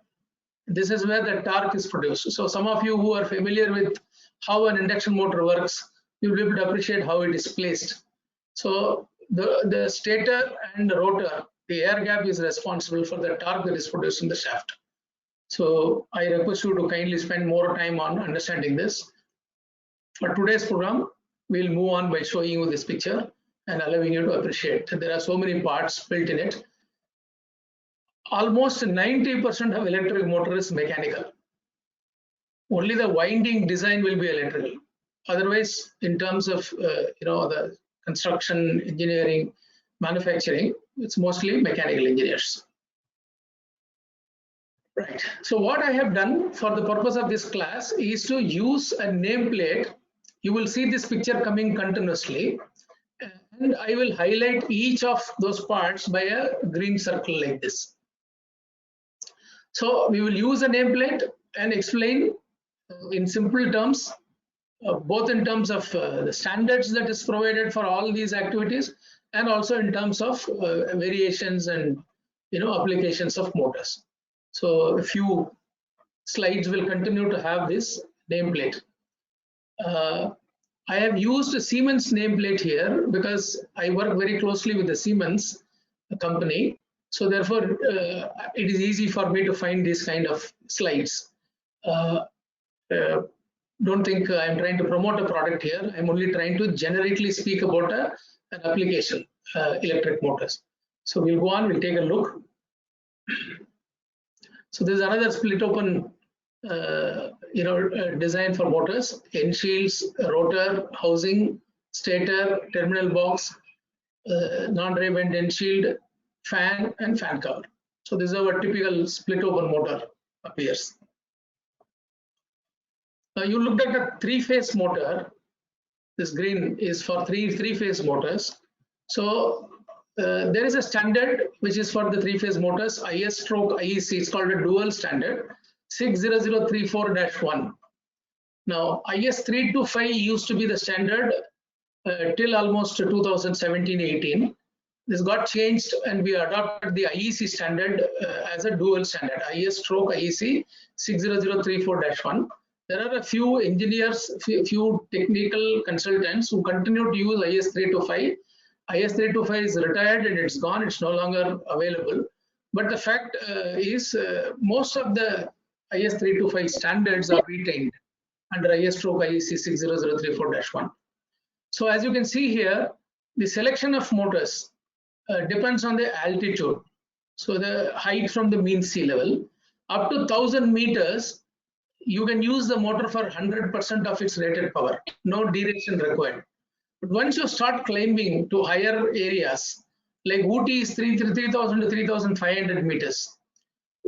This is where the torque is produced. So some of you who are familiar with how an induction motor works, you will be able to appreciate how it is placed. So the stator and the rotor, the air gap is responsible for the torque that is produced in the shaft. So I request you to kindly spend more time on understanding this. For today's program, we'll move on by showing you this picture and allowing you to appreciate that there are so many parts built in it. Almost 90% of electric motor is mechanical. Only the winding design will be electrical. Otherwise, in terms of the construction, engineering, manufacturing, it's mostly mechanical engineers. Right. So what I have done for the purpose of this class is to use a nameplate. You will see this picture coming continuously, and I will highlight each of those parts by a green circle like this. So we will use a nameplate and explain in simple terms, both in terms of the standards that is provided for all these activities, and also in terms of variations and applications of motors. So a few slides will continue to have this nameplate. I have used a Siemens nameplate here because I work very closely with the Siemens company. So therefore, it is easy for me to find these kind of slides. Don't think I'm trying to promote a product here. I'm only trying to generically speak about an application, electric motors. So we'll go on, we'll take a look. So there's another split open design for motors: end shields, rotor, housing, stator, terminal box, non-ray bend end shield, fan, and fan cover. So this is how a typical split open motor appears. Now you looked at a three-phase motor. This green is for three-phase motors. So there is a standard which is for the three-phase motors, IS/IEC. It's called a dual standard, 60034-1. Now IS325 used to be the standard till almost 2017-18. This got changed and we adopted the IEC standard as a dual standard, IS/IEC 60034-1. There are a few engineers, few technical consultants who continue to use IS325. IS325 is retired and it's gone, it's no longer available. But the fact is most of the IS325 standards are retained under IS/IEC 60034-1. So as you can see here, the selection of motors depends on the altitude. So the height from the mean sea level. Up to 1000 meters, you can use the motor for 100% of its rated power, no derivation required. But once you start climbing to higher areas, like Ooty is 3000 to 3500 meters,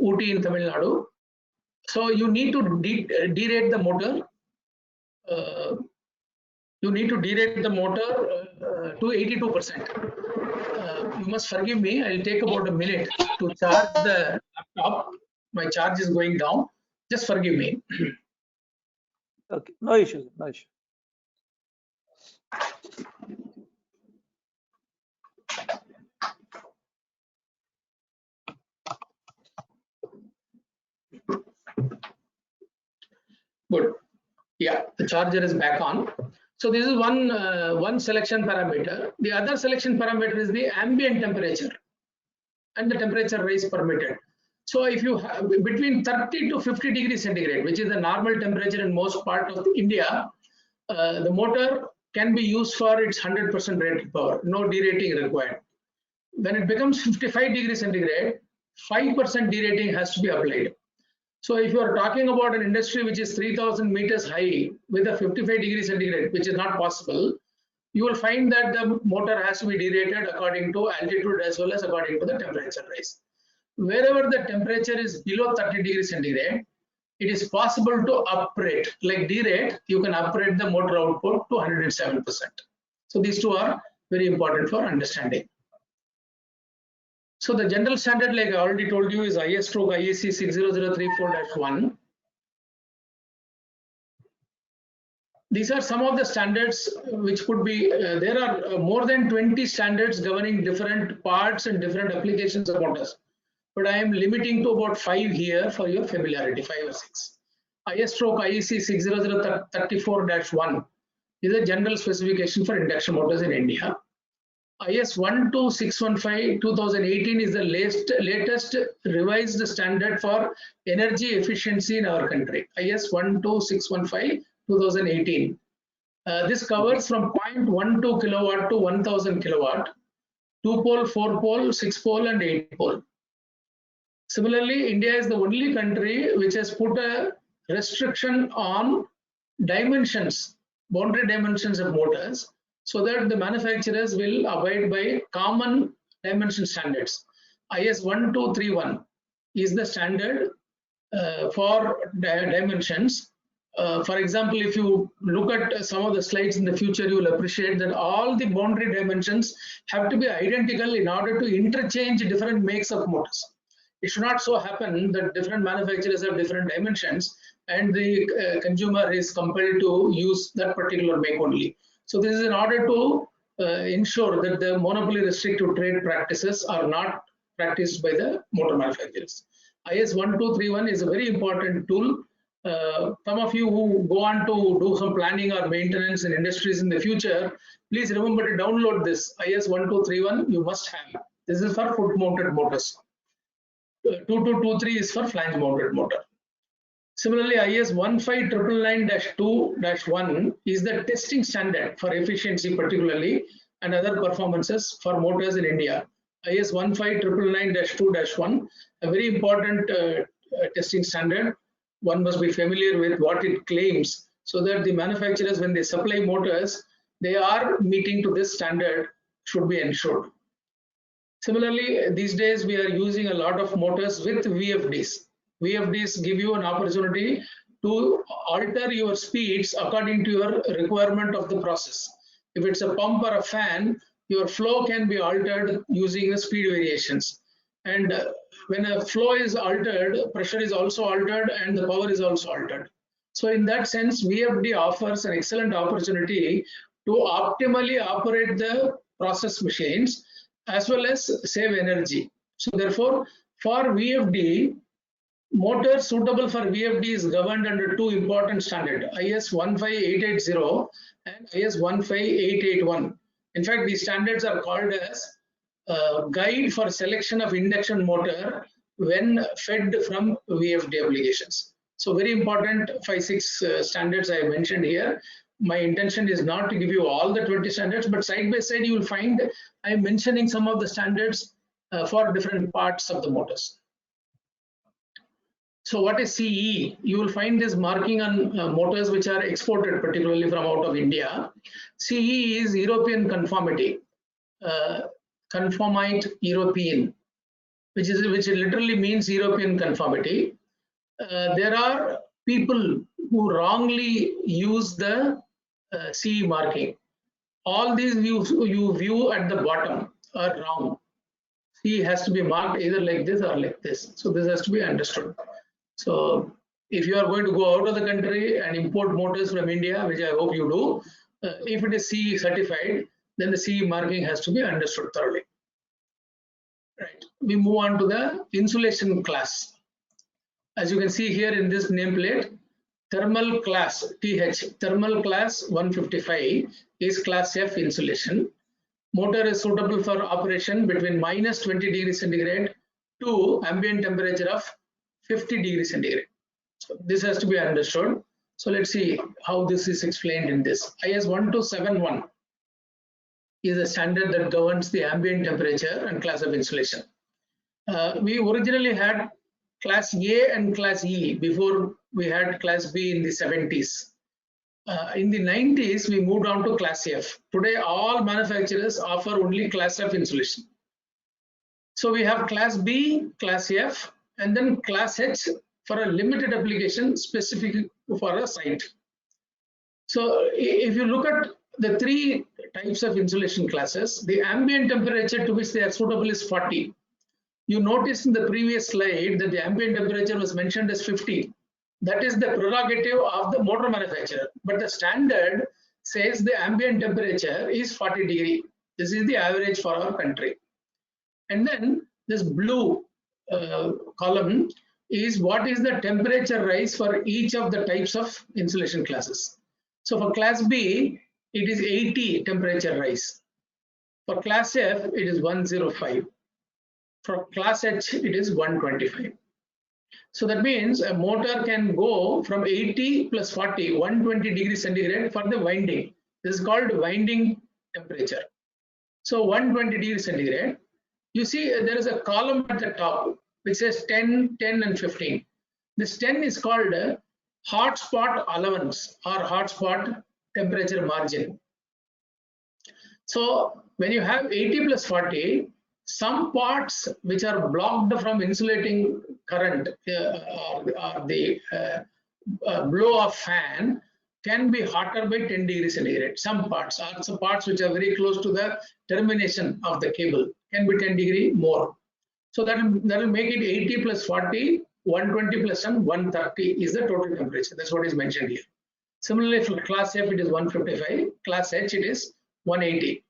Ooty in Tamil Nadu. So you need to derate the motor. You need to derate the motor to 82%. You must forgive me. I'll take about a minute to charge the laptop. My charge is going down. Just forgive me. Okay, no issues, no issue. Good. Yeah, the charger is back on. So this is one selection parameter. The other selection parameter is the ambient temperature and the temperature rise permitted. So if you have between 30 to 50 degrees centigrade, which is the normal temperature in most part of India, the motor can be used for its 100% rated power, no derating required. When it becomes 55 degrees centigrade, 5% derating has to be applied. So if you are talking about an industry which is 3000 meters high with a 55 degrees centigrade, which is not possible, you will find that the motor has to be derated according to altitude as well as according to the temperature rise. Wherever the temperature is below 30 degrees centigrade, it is possible to uprate, like derate, you can uprate the motor output to 107%. So these two are very important for understanding. So the general standard, like I already told you, is IS/IEC 60034-1. These are some of the standards which could be, there are more than 20 standards governing different parts and different applications of motors. But I am limiting to about 5 here for your familiarity, 5 or 6. IS/IEC 60034-1 is a general specification for induction motors in India. IS 12615 2018 is the latest revised standard for energy efficiency in our country. IS 12615 2018. This covers from 0.12 kilowatt to 1000 kilowatt, 2-pole, 4-pole, 6-pole, and 8-pole. Similarly, India is the only country which has put a restriction on dimensions, boundary dimensions of motors, so that the manufacturers will abide by common dimension standards. IS 1231 is the standard for dimensions. For example, if you look at some of the slides in the future, you will appreciate that all the boundary dimensions have to be identical in order to interchange different makes of motors. It should not so happen that different manufacturers have different dimensions and the consumer is compelled to use that particular make only. So this is in order to ensure that the monopoly restrictive trade practices are not practiced by the motor manufacturers. IS 1231 is a very important tool. Some of you who go on to do some planning or maintenance in industries in the future, please remember to download this IS 1231. You must have. This is for foot mounted motors. 2223 is for flange mounted motor. Similarly, IS 15999-2-1 is the testing standard for efficiency particularly and other performances for motors in India. IS 15999-2-1, a very important testing standard. One must be familiar with what it claims so that the manufacturers, when they supply motors, they are meeting to this standard should be ensured. Similarly, these days we are using a lot of motors with VFDs. VFDs give you an opportunity to alter your speeds according to your requirement of the process. If it's a pump or a fan, your flow can be altered using the speed variations. And when a flow is altered, pressure is also altered and the power is also altered. So in that sense, VFD offers an excellent opportunity to optimally operate the process machines as well as save energy. So therefore, for VFD, motors suitable for VFD is governed under two important standards, IS 15880 and IS 15881. In fact, these standards are called as guide for selection of induction motor when fed from VFD applications. So very important 5-6 standards I mentioned here. My intention is not to give you all the 20 standards, but side by side you will find I am mentioning some of the standards for different parts of the motors. So what is CE? You will find this marking on motors which are exported particularly from out of India. CE is European conformity, conformite European. which literally means European conformity. There are people who wrongly use the CE marking. All these you view at the bottom are wrong. CE has to be marked either like this or like this. So this has to be understood. So if you are going to go out of the country and import motors from India, which I hope you do, if it is CE certified, then the CE marking has to be understood thoroughly. Right. We move on to the insulation class. As you can see here in this nameplate, thermal class TH, thermal class 155 is class F insulation. Motor is suitable for operation between -20 degrees centigrade to ambient temperature of 50 degrees centigrade. So this has to be understood. So let's see how this is explained in this. IS 1271 is a standard that governs the ambient temperature and class of insulation. We originally had class A and class E before we had class B in the 70s. In the 90s, we moved on to class F. Today, all manufacturers offer only class F insulation. So we have class B, class F, and then class H for a limited application specific for a site. So if you look at the three types of insulation classes, the ambient temperature to which they are suitable is 40. You notice in the previous slide that the ambient temperature was mentioned as 50. That is the prerogative of the motor manufacturer. But the standard says the ambient temperature is 40 degree. This is the average for our country. And then this blue column is what is the temperature rise for each of the types of insulation classes. So for class B, it is 80 temperature rise. For class F, it is 105. For class H, it is 125. So that means a motor can go from 80 plus 40, 120 degrees centigrade for the winding. This is called winding temperature. So 120 degrees centigrade. You see there is a column at the top which says 10, 10 and 15. This 10 is called hotspot allowance or hotspot temperature margin. So when you have 80 plus 40, some parts which are blocked from insulating current or the blow of fan can be hotter by 10 degrees centigrade. Some parts are some parts which are very close to the termination of the cable can be 10 degree more. So that will make it 80 plus 40, 120 plus 130 is the total temperature. That's what is mentioned here. Similarly, for class F, it is 155. Class H, it is 180.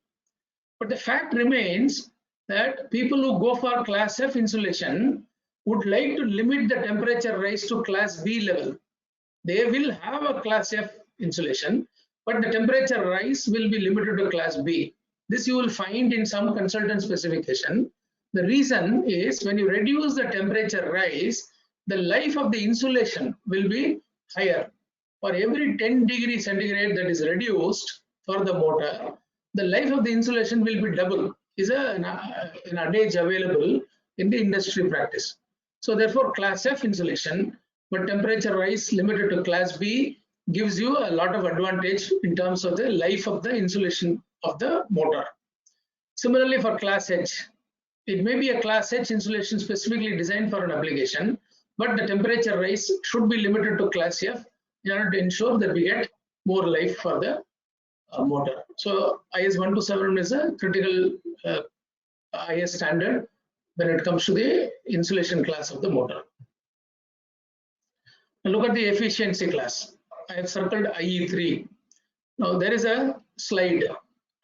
But the fact remains that people who go for class F insulation would like to limit the temperature rise to class B level. They will have a class F insulation, but the temperature rise will be limited to class B. This you will find in some consultant specification. The reason is when you reduce the temperature rise, the life of the insulation will be higher. For every 10 degrees centigrade that is reduced for the motor, the life of the insulation will be double. Is an adage available in the industry practice. So therefore, class F insulation, but temperature rise limited to class B gives you a lot of advantage in terms of the life of the insulation of the motor. Similarly, for class H, it may be a class H insulation specifically designed for an application, but the temperature rise should be limited to class F in order to ensure that we get more life for the motor. So IS 127 is a critical IS standard when it comes to the insulation class of the motor. Now look at the efficiency class. I have circled IE3. Now there is a slide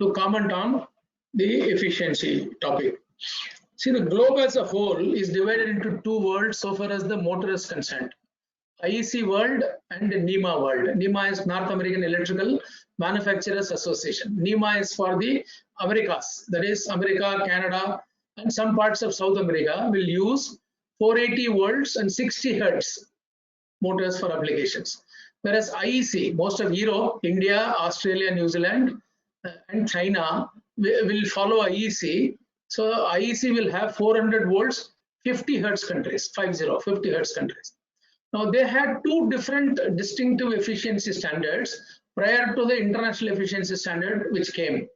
to comment on the efficiency topic. See, the globe as a whole is divided into two worlds so far as the motor is concerned. IEC world and NEMA world. NEMA is North American Electrical Manufacturers Association. NEMA is for the Americas, that is America, Canada, and some parts of South America will use 480 volts and 60 hertz motors for applications. Whereas IEC, most of Europe, India, Australia, New Zealand, and China will follow IEC. So IEC will have 400 volts, 50 hertz countries, 50 hertz countries. Now they had two different distinctive efficiency standards prior to the international efficiency standard which came.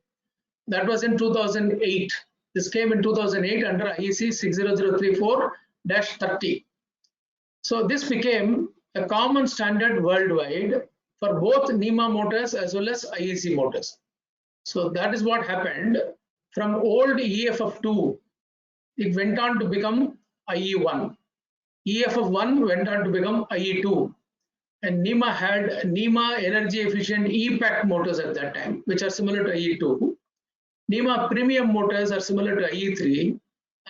That was in 2008. This came in 2008 under IEC 60034-30. So this became a common standard worldwide for both NEMA motors as well as IEC motors. So that is what happened. From old EFF2, it went on to become IE1. EFF1 went on to become IE2. And NEMA had NEMA energy efficient EPAC motors at that time, which are similar to IE2. NEMA premium motors are similar to IE3.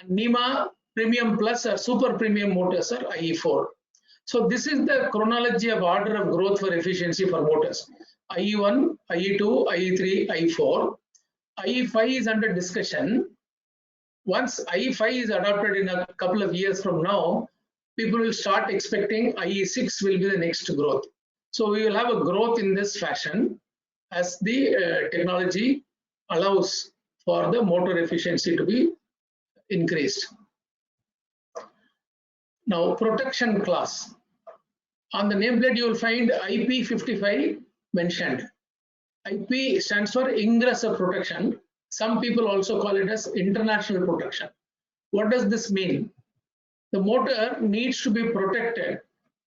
And NEMA premium plus or super premium motors are IE4. So this is the chronology of order of growth for efficiency for motors. IE1, IE2, IE3, IE4. IE5 is under discussion. Once IE5 is adopted in a couple of years from now, people will start expecting IE6 will be the next growth. So we will have a growth in this fashion as the technology allows for the motor efficiency to be increased. Now, protection class. On the nameplate, you will find IP55 mentioned. IP stands for ingress of protection. Some people also call it as international protection. What does this mean? The motor needs to be protected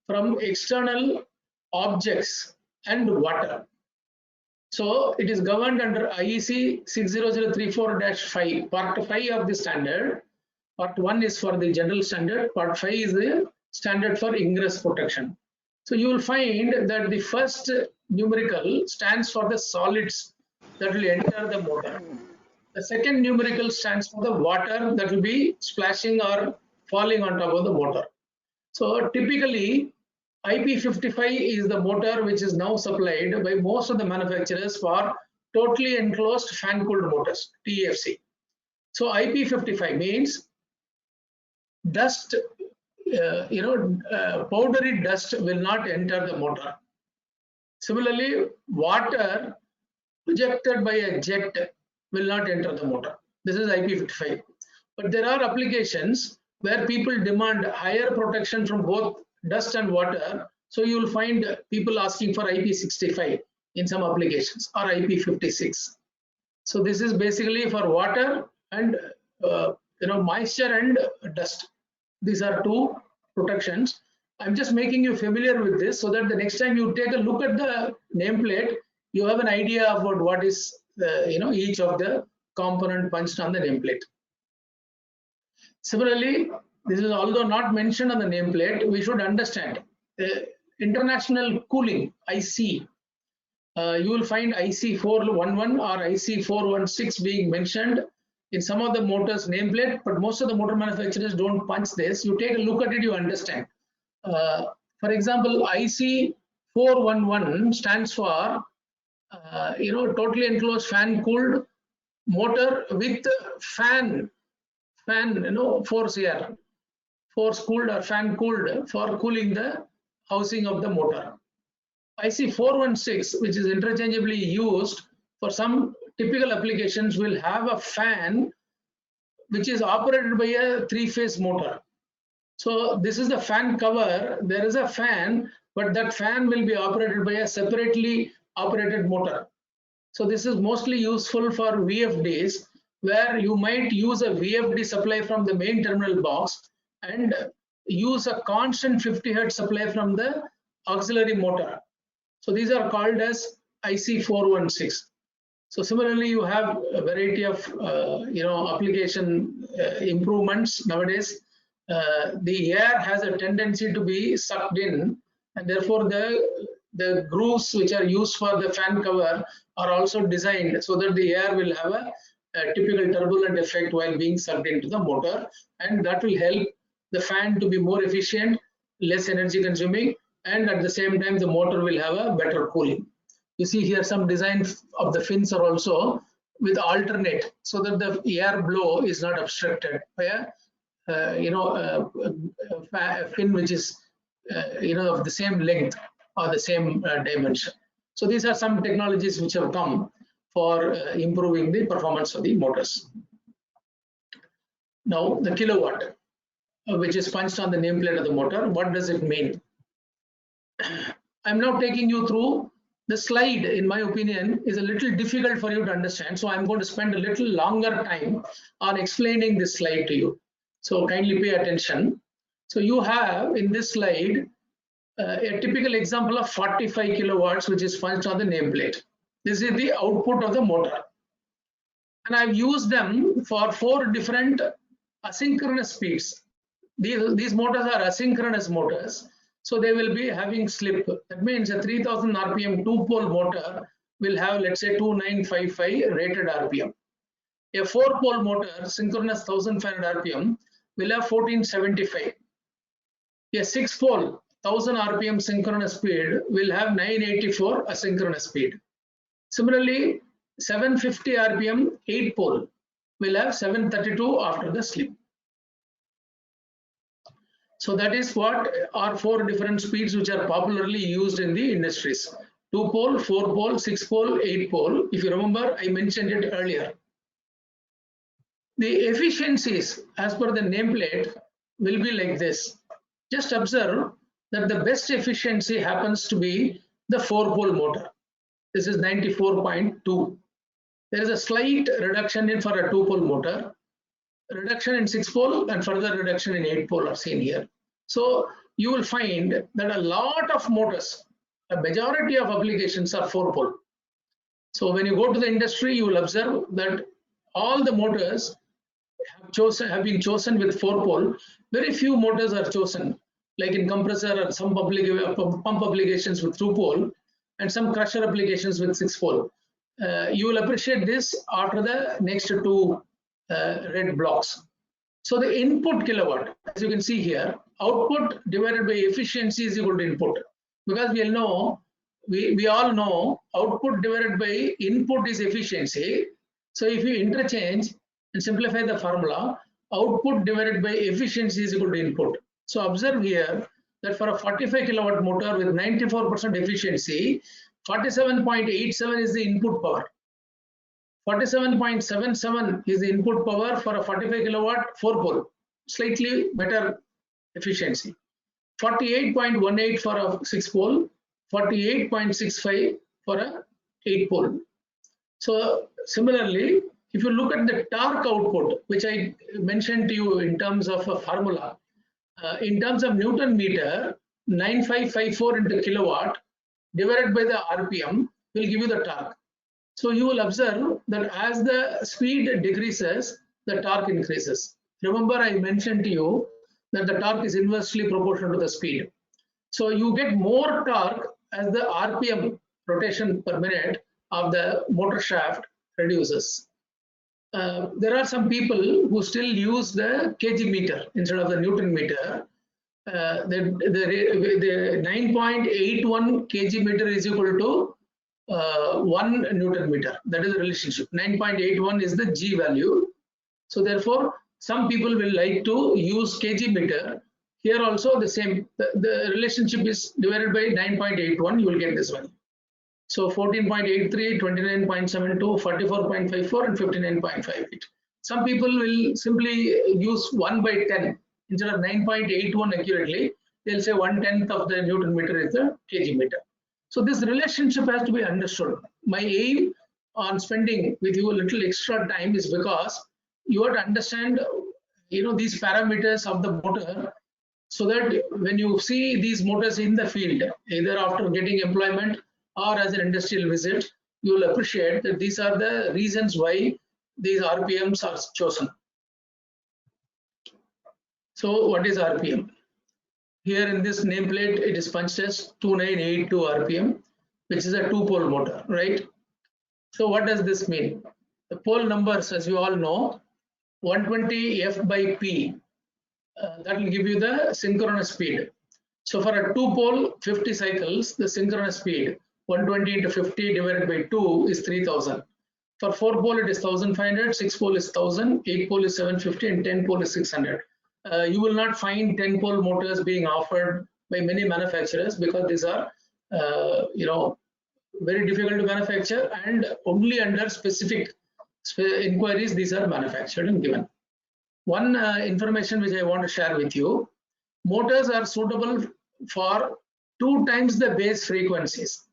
from external objects and water. So it is governed under IEC 60034-5, part 5 of the standard. Part 1 is for the general standard, part 5 is the standard for ingress protection. So you will find that the first numerical stands for the solids that will enter the motor. The second numerical stands for the water that will be splashing or falling on top of the motor. So typically IP55 is the motor which is now supplied by most of the manufacturers for totally enclosed fan cooled motors, TEFC. So IP55 means dust, powdery dust will not enter the motor. Similarly, water projected by a jet will not enter the motor. This is IP55. But there are applications where people demand higher protection from both dust and water. So you will find people asking for IP65 in some applications or IP56. So this is basically for water and moisture and dust. These are two protections. I'm just making you familiar with this so that the next time you take a look at the nameplate, you have an idea about what is each of the component punched on the nameplate. Similarly, this is although not mentioned on the nameplate, we should understand international cooling IC. You will find IC 411 or IC 416 being mentioned in some of the motors nameplate, but most of the motor manufacturers don't punch this. You take a look at it, you understand. For example, IC 411 stands for totally enclosed fan cooled motor with fan force air, force cooled or fan cooled for cooling the housing of the motor. IC 416, which is interchangeably used for some typical applications, will have a fan which is operated by a three-phase motor. So this is the fan cover. There is a fan, but that fan will be operated by a separately operated motor. So this is mostly useful for VFDs, where you might use a VFD supply from the main terminal box and use a constant 50 Hertz supply from the auxiliary motor. So these are called as IC 416. So similarly, you have a variety of application improvements nowadays. The air has a tendency to be sucked in, and therefore the grooves which are used for the fan cover are also designed so that the air will have a typical turbulent effect while being sucked into the motor, and that will help the fan to be more efficient, less energy consuming, and at the same time the motor will have a better cooling. You see here some design of the fins are also with alternate so that the air blow is not obstructed by a fin which is of the same length or the same dimension. So these are some technologies which have come for improving the performance of the motors. Now the kilowatt, which is punched on the nameplate of the motor, what does it mean? I'm now taking you through The slide, in my opinion, is a little difficult for you to understand. So I'm going to spend a little longer time on explaining this slide to you. So kindly pay attention. So you have in this slide a typical example of 45 kilowatts, which is punched on the nameplate. This is the output of the motor. And I've used them for 4 different asynchronous speeds. These motors are asynchronous motors. So they will be having slip. That means a 3000 RPM 2-pole motor will have, let's say, 2955 rated RPM. A 4-pole motor, synchronous 1500 RPM, will have 1475. A 6-pole 1000 RPM synchronous speed will have 984 asynchronous speed. Similarly, 750 RPM 8-pole will have 732 after the slip. So that is what are 4 different speeds which are popularly used in the industries. 2-pole, 4-pole, 6-pole, 8-pole. If you remember, I mentioned it earlier. The efficiencies as per the nameplate will be like this. Just observe that the best efficiency happens to be the 4-pole motor. This is 94.2. There is a slight reduction in for a 2-pole motor, reduction in 6-pole, and further reduction in 8-pole are seen here. So you will find that a lot of motors, a majority of applications are 4-pole. So when you go to the industry, you will observe that all the motors have been chosen with 4-pole. Very few motors are chosen, like in compressor or some pump applications with 2-pole, and some crusher applications with 6-pole. You will appreciate this after the next 2 red blocks. So the input kilowatt, as you can see here, output divided by efficiency is equal to input. Because we all know output divided by input is efficiency. So if you interchange and simplify the formula, output divided by efficiency is equal to input. So observe here that for a 45 kilowatt motor with 94% efficiency, 47.87 is the input power. 47.77 is the input power for a 45 kilowatt 4-pole, slightly better efficiency. 48.18 for a 6-pole, 48.65 for a 8-pole. So similarly, if you look at the torque output, which I mentioned to you in terms of a formula, in terms of Newton meter, 9554 into kilowatt divided by the RPM will give you the torque. So you will observe that as the speed decreases, the torque increases. Remember, I mentioned to you that the torque is inversely proportional to the speed. So you get more torque as the RPM rotation per minute of the motor shaft reduces. There are some people who still use the kg meter instead of the Newton meter. The 9.81 kg meter is equal to 1 Newton meter. That is the relationship. 9.81 is the G value. So therefore, some people will like to use kg meter. Here also the same. The relationship is divided by 9.81. You will get this value. So 14.83, 29.72, 44.54, and 59.58. Some people will simply use 1 by 10 instead of 9.81 accurately. They'll say 1/10 of the Newton meter is the kg meter. So this relationship has to be understood. My aim on spending with you a little extra time is because you have to understand, these parameters of the motor, so that when you see these motors in the field, either after getting employment or as an industrial visit, you will appreciate that these are the reasons why these RPMs are chosen. So what is RPM? Here in this nameplate, it is punched as 2982 RPM, which is a 2-pole motor, right? So what does this mean? The pole numbers, as you all know, 120 F by P, that will give you the synchronous speed. So for a 2-pole 50 cycles, the synchronous speed 120 into 50 divided by 2 is 3000. For 4-pole it is 1500, 6-pole is 1000, 8-pole is 750, and 10-pole is 600. You will not find 10-pole motors being offered by many manufacturers because these are very difficult to manufacture, and only under specific inquiries these are manufactured and given. One information which I want to share with you: motors are suitable for 2 times the base frequencies.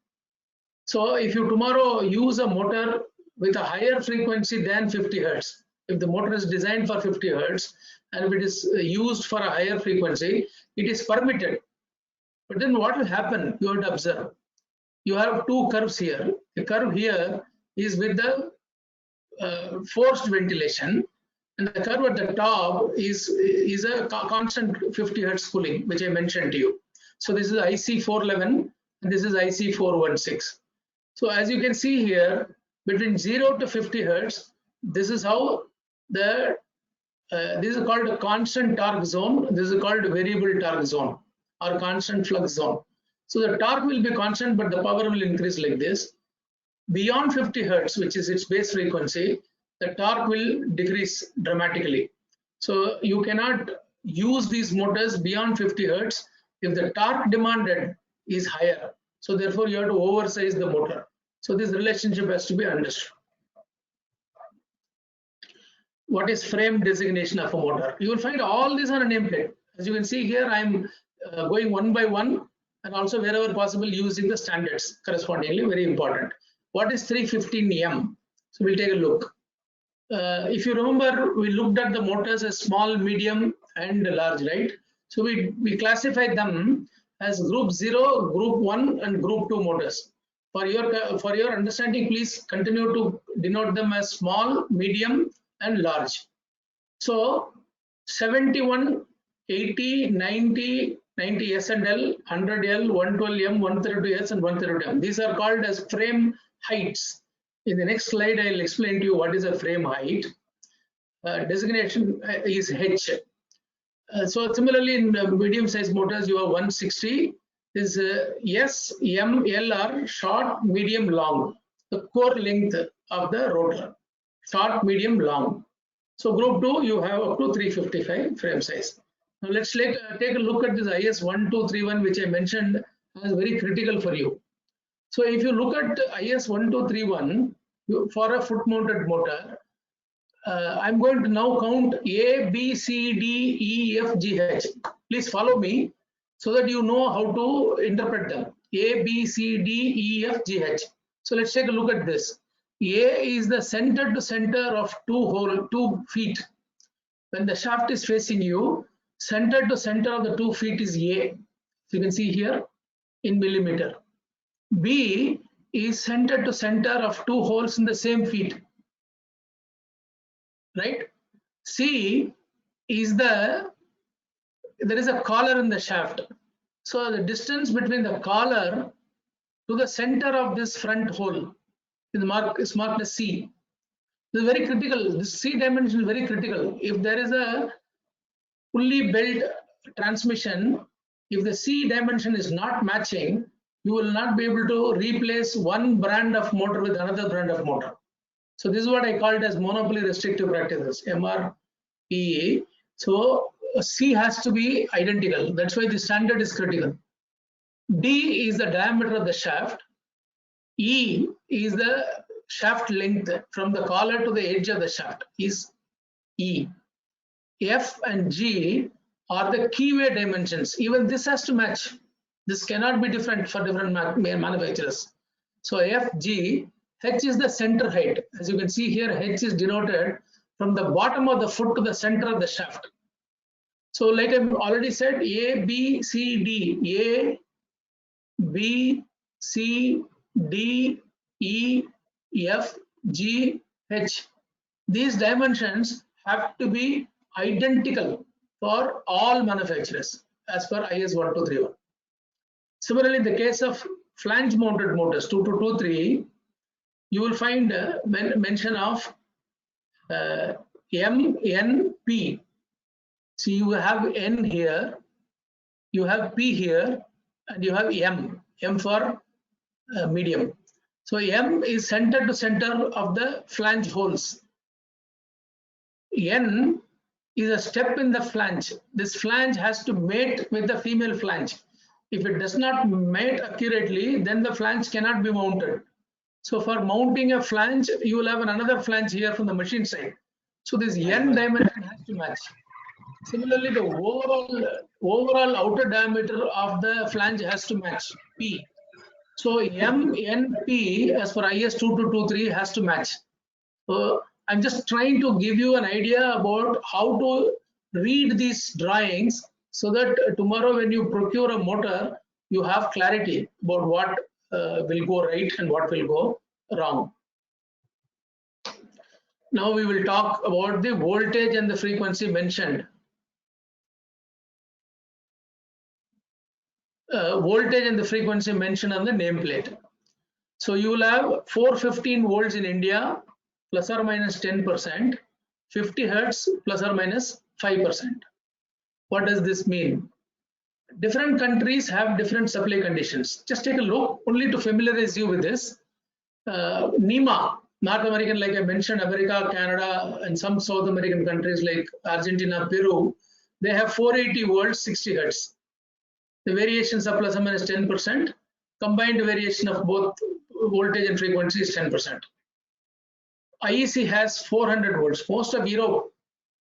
So if you tomorrow use a motor with a higher frequency than 50 hertz, if the motor is designed for 50 hertz and if it is used for a higher frequency, it is permitted. But then what will happen? You have to observe. You have two curves here. The curve here is with the forced ventilation, and the curve at the top is a constant 50 hertz cooling, which I mentioned to you. So this is IC 411 and this is IC 416. So as you can see here, between 0 to 50 hertz, this is how the this is called a constant torque zone. This is called variable torque zone or constant flux zone. So the torque will be constant, but the power will increase like this. Beyond 50 hertz, which is its base frequency, the torque will decrease dramatically. So you cannot use these motors beyond 50 hertz if the torque demanded is higher. So therefore you have to oversize the motor. So this relationship has to be understood. What is frame designation of a motor? You will find all these on a nameplate. As you can see here, I'm going one by one, and also wherever possible using the standards correspondingly, very important. What is 315M? So we'll take a look. If you remember, we looked at the motors as small, medium, and large, right? So we classified them as group 0, group 1, and group 2 motors. For your understanding, please continue to denote them as small, medium, and large. So 71, 80, 90, 90 S&L, 100L, 112M, 132S, and 132M. These are called as frame heights. In the next slide, I'll explain to you what is a frame height. Designation is H. So similarly, in medium-sized motors, you have 160. Is S, M, L are short, medium, long. The core length of the rotor. Short, medium, long. So group 2, you have up to 355 frame size. Now let's take a look at this IS 1231, which I mentioned as very critical for you. So if you look at IS 1231 for a foot mounted motor, I'm going to now count A, B, C, D, E, F, G, H. Please follow me so that you know how to interpret them. A, B, C, D, E, F, G, H. So let's take a look at this. A is the center to center of two feet. When the shaft is facing you, center to center of the 2 feet is A. So you can see here in millimeter. B is center to center of 2 holes in the same feet. Right? C is there is a collar in the shaft. So the distance between the collar to the center of this front hole is marked as C. This is very critical. This C dimension is very critical. If there is a fully built transmission, if the C dimension is not matching, you will not be able to replace one brand of motor with another brand of motor. So this is what I call it as monopoly restrictive practices, MRPE. So C has to be identical. That's why the standard is critical. D is the diameter of the shaft. E is the shaft length from the collar to the edge of the shaft is E. F and G are the keyway dimensions. Even this has to match. This cannot be different for different manufacturers. So F, G, H is the center height. As you can see here, H is denoted from the bottom of the foot to the center of the shaft. So like I've already said, A, B, C, D, A, B, C, D, E, F, G, H. These dimensions have to be identical for all manufacturers as per IS 1231. Similarly, in the case of flange mounted motors 2223, you will find mention of M, N, P. So you have N here, you have P here, and you have M for medium. So M is center to center of the flange holes. N is a step in the flange. This flange has to mate with the female flange. If it does not mate accurately, then the flange cannot be mounted. So for mounting a flange, you will have another flange here from the machine side. So this N dimension has to match. Similarly, the overall outer diameter of the flange has to match P. So M, N, P as per IS 2223 has to match. So I'm just trying to give you an idea about how to read these drawings so that tomorrow when you procure a motor, you have clarity about what will go right and what will go wrong. Now we will talk about the voltage and the frequency mentioned. Voltage and the frequency mentioned on the nameplate. So you will have 415 volts in India, plus or minus 10%, 50 hertz plus or minus 5%. What does this mean? Different countries have different supply conditions. Just take a look, only to familiarize you with this. NEMA, North American, like I mentioned, America, Canada, and some South American countries like Argentina, Peru, they have 480 volts, 60 hertz. The variations are plus or minus 10%. Combined variation of both voltage and frequency is 10%. IEC has 400 volts. Most of Europe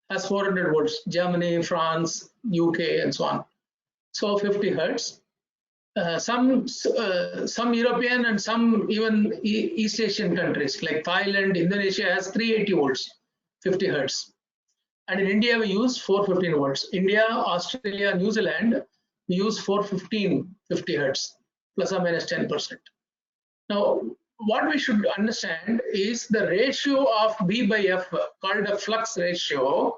has 400 volts. Germany, France, UK, and so on. So 50 hertz. Some European and some even East Asian countries like Thailand, Indonesia has 380 volts, 50 hertz. And in India, we use 415 volts. India, Australia, New Zealand, we use 415, 50 hertz, plus or minus 10%. Now, what we should understand is the ratio of V by F, called a flux ratio.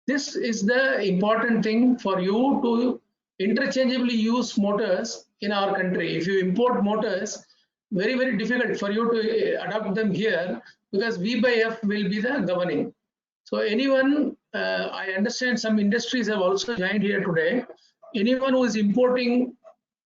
This is the important thing for you to interchangeably use motors in our country. If you import motors, very, very difficult for you to adopt them here because V by F will be the governing. So anyone, I understand some industries have also joined here today. Anyone who is importing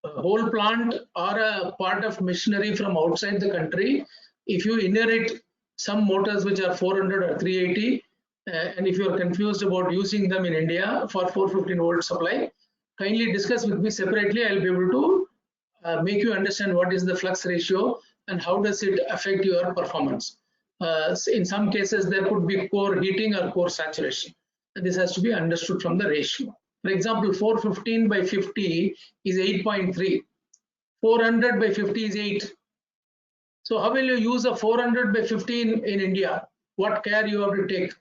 a whole plant or a part of machinery from outside the country, if you inherit some motors which are 400 or 380, and if you are confused about using them in India for 415 volt supply, kindly discuss with me separately. I'll be able to make you understand what is the flux ratio and how does it affect your performance. In some cases, there could be core heating or core saturation. And this has to be understood from the ratio. For example, 415 by 50 is 8.3. 400 by 50 is 8. So how will you use a 400 by 15 in India? What care you have to take?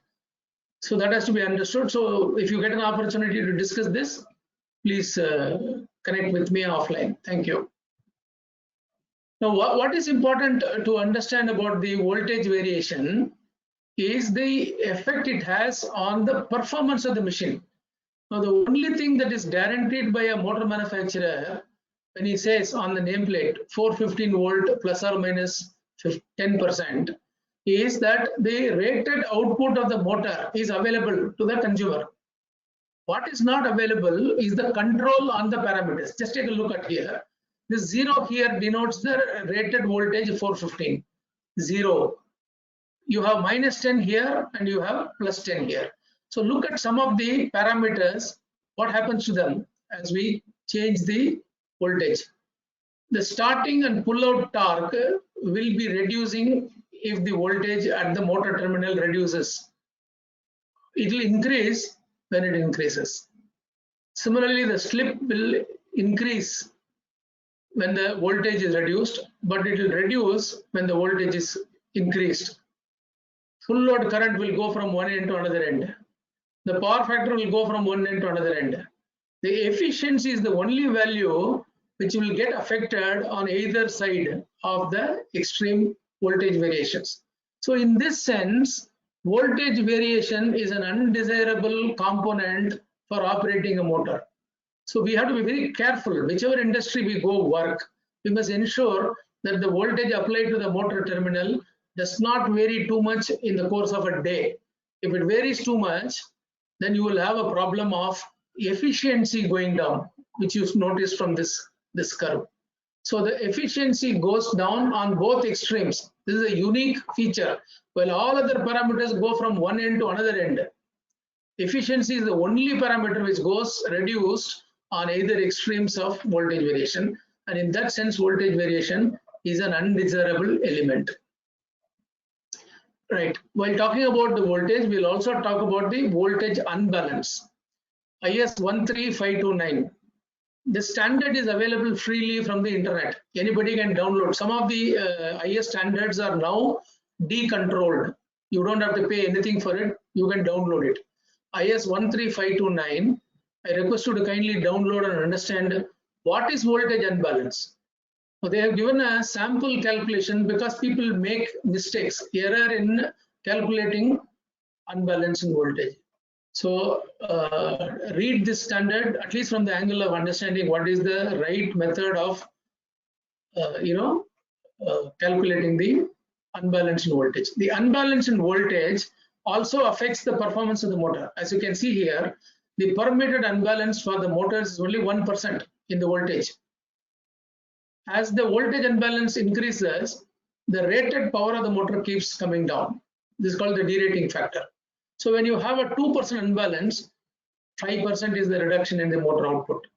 So that has to be understood. So if you get an opportunity to discuss this, please connect with me offline. Thank you. Now, what is important to understand about the voltage variation is the effect it has on the performance of the machine. Now, the only thing that is guaranteed by a motor manufacturer when he says on the nameplate 415 volt plus or minus 10% is that the rated output of the motor is available to the consumer. What is not available is the control on the parameters. Just take a look at here. The 0 here denotes the rated voltage 415. 0. You have minus 10 here and you have plus 10 here. So look at some of the parameters, what happens to them as we change the voltage. The starting and pull-out torque will be reducing if the voltage at the motor terminal reduces. It will increase when it increases. Similarly, the slip will increase when the voltage is reduced, but it will reduce when the voltage is increased. Full load current will go from one end to another end. The power factor will go from one end to another end. The efficiency is the only value which will get affected on either side of the extreme voltage variations. So in this sense, voltage variation is an undesirable component for operating a motor. So we have to be very careful. Whichever industry we go work, we must ensure that the voltage applied to the motor terminal does not vary too much in the course of a day. If it varies too much, then you will have a problem of efficiency going down, which you notice from this curve. So the efficiency goes down on both extremes. This is a unique feature. While all other parameters go from one end to another end, efficiency is the only parameter which goes reduced on either extremes of voltage variation. And in that sense, voltage variation is an undesirable element. Right. While talking about the voltage, we'll also talk about the voltage unbalance. IS 13529. This standard is available freely from the internet. Anybody can download. Some of the IS standards are now decontrolled. You don't have to pay anything for it. You can download it. IS 13529, I request you to kindly download and understand what is voltage unbalance. So they have given a sample calculation because people make mistakes, error in calculating unbalance in voltage. So read this standard at least from the angle of understanding what is the right method of calculating the unbalance in voltage. The unbalance in voltage also affects the performance of the motor. As you can see here, the permitted unbalance for the motors is only 1% in the voltage. As the voltage unbalance increases, the rated power of the motor keeps coming down. This is called the derating factor. So when you have a 2% unbalance, 5% is the reduction in the motor output.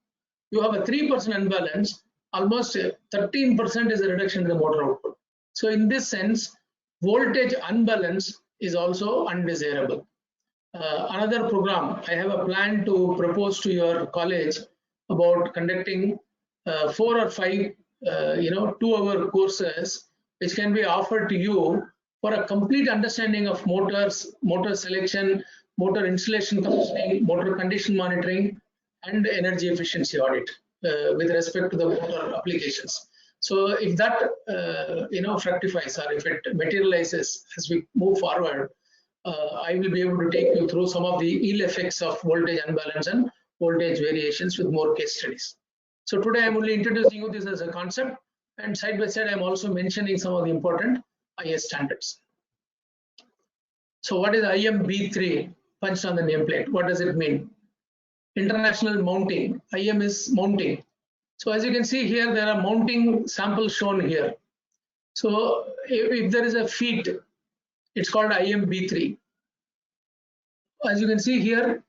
You have a 3% unbalance, almost 13% is the reduction in the motor output. So in this sense, voltage unbalance is also undesirable. Another program, I have a plan to propose to your college about conducting 4 or 5 2-hour courses which can be offered to you for a complete understanding of motors, motor selection, motor installation commissioning, motor condition monitoring, and energy efficiency audit with respect to the motor applications. So if that fructifies or if it materializes as we move forward, I will be able to take you through some of the ill effects of voltage unbalance and voltage variations with more case studies. So today I'm only introducing you this as a concept, and side by side I'm also mentioning some of the important IS standards. So what is IMB3 punched on the nameplate? What does it mean? International mounting. IM is mounting. So as you can see here, there are mounting samples shown here. So if there is a feet, it's called IMB3. As you can see here,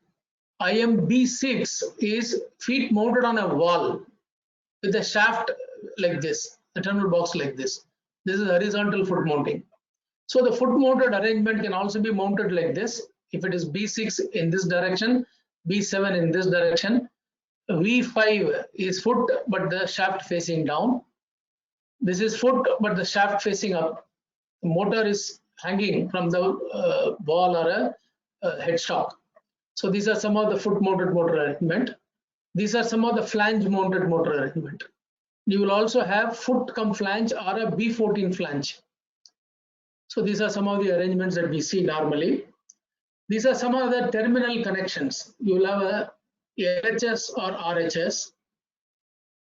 IMB6 is feet mounted on a wall with a shaft like this, the terminal box like this. This is horizontal foot mounting. So the foot mounted arrangement can also be mounted like this. If it is B6 in this direction, B7 in this direction, V5 is foot but the shaft facing down. This is foot but the shaft facing up. The motor is hanging from the wall or a headstock. So these are some of the foot mounted motor arrangement. These are some of the flange mounted motor arrangement. You will also have foot cum flange or a B14 flange. So these are some of the arrangements that we see normally. These are some of the terminal connections. You will have a LHS or RHS.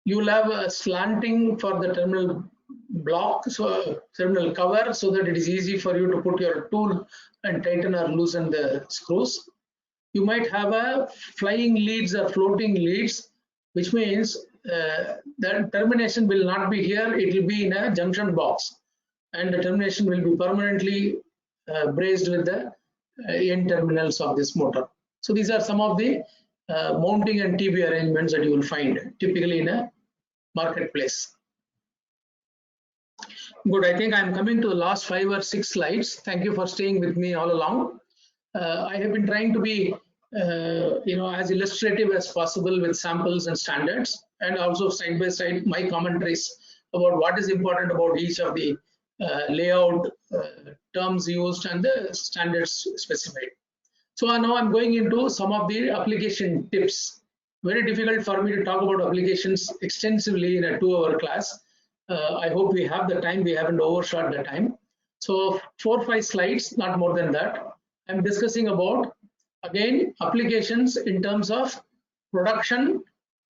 You will have a slanting for the terminal block, so terminal cover, so that it is easy for you to put your tool and tighten or loosen the screws. You might have a flying leads or floating leads, which means the termination will not be here, it will be in a junction box, and the termination will be permanently braced with the end terminals of this motor. So these are some of the mounting and TB arrangements that you will find typically in a marketplace. Good, I think I'm coming to the last 5 or 6 slides. Thank you for staying with me all along. I have been trying to be as illustrative as possible with samples and standards, and also side by side my commentaries about what is important about each of the layout terms used and the standards specified. So now I'm going into some of the application tips. Very difficult for me to talk about applications extensively in a 2-hour class. I hope we have the time, we haven't overshot the time. So 4 or 5 slides, not more than that. I'm discussing about, again, applications in terms of production,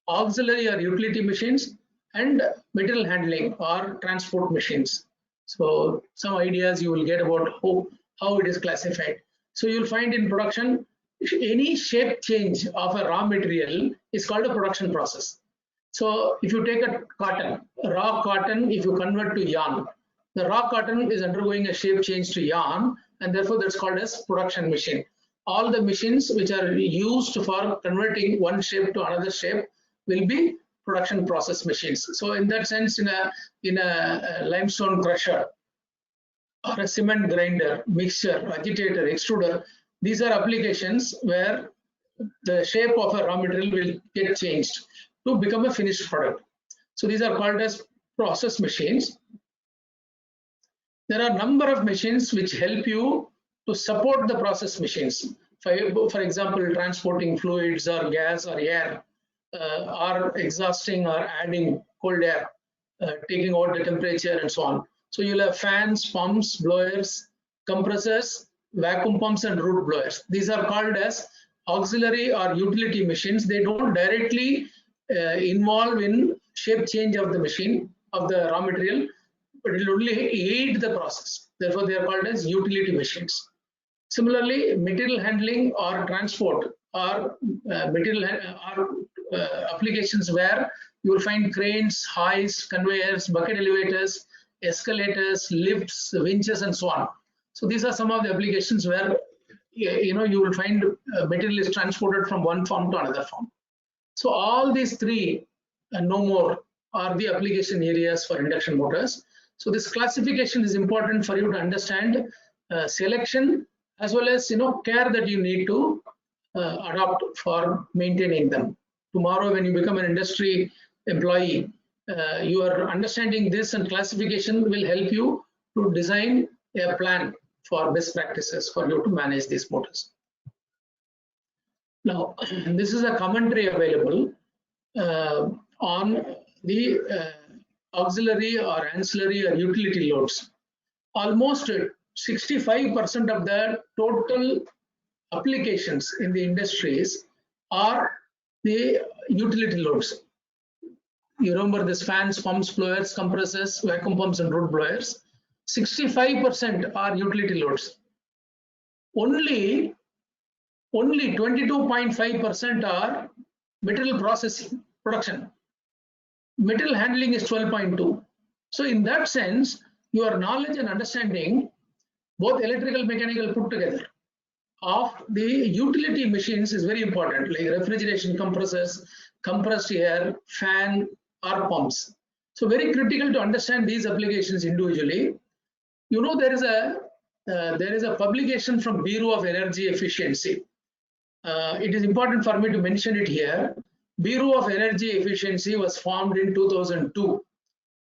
auxiliary or utility machines, and material handling or transport machines. So some ideas you will get about how it is classified. So you'll find in production, any shape change of a raw material is called a production process. So if you take a cotton, raw cotton, if you convert to yarn, the raw cotton is undergoing a shape change to yarn, and therefore that's called as production machine. All the machines which are used for converting one shape to another shape will be production process machines. So in that sense, in a limestone crusher or a cement grinder, mixer, agitator, extruder, these are applications where the shape of a raw material will get changed. to become a finished product. So these are called as process machines. There are a number of machines which help you to support the process machines. For example, transporting fluids or gas or air, or exhausting or adding cold air, taking out the temperature and so on. So you'll have fans, pumps, blowers, compressors, vacuum pumps and root blowers. These are called as auxiliary or utility machines. They don't directly involve in shape change of the machine, of the raw material, but it will only aid the process. Therefore, they are called as utility machines. Similarly, material handling or transport or applications where you will find cranes, hoists, conveyors, bucket elevators, escalators, lifts, winches, and so on. So these are some of the applications where you will find material is transported from one form to another form. So all these three and no more are the application areas for induction motors. So this classification is important for you to understand selection as well as care that you need to adopt for maintaining them. Tomorrow, when you become an industry employee, your understanding this and classification will help you to design a plan for best practices for you to manage these motors. Now, this is a commentary available on the auxiliary or ancillary or utility loads. Almost 65% of the total applications in the industries are the utility loads. You remember this: fans, pumps, blowers, compressors, vacuum pumps, and root blowers. 65% are utility loads. Only 22.5% are material processing, production. Material handling is 12.2. So in that sense, your knowledge and understanding, both electrical, mechanical put together, of the utility machines is very important, like refrigeration compressors, compressed air, fan, or pumps. So very critical to understand these applications individually. There is a publication from Bureau of Energy Efficiency. It is important for me to mention it here. Bureau of Energy Efficiency was formed in 2002.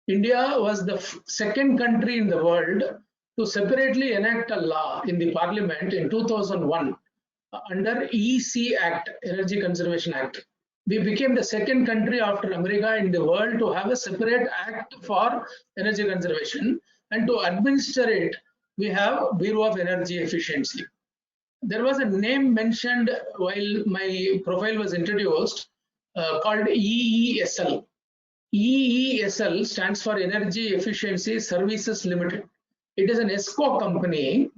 India was the second country in the world to separately enact a law in the parliament in 2001 under EC Act, Energy Conservation Act. We became the second country after America in the world to have a separate act for energy conservation, and to administer it, we have Bureau of Energy Efficiency. There was a name mentioned while my profile was introduced called EESL. EESL stands for Energy Efficiency Services Limited. It is an ESCO company,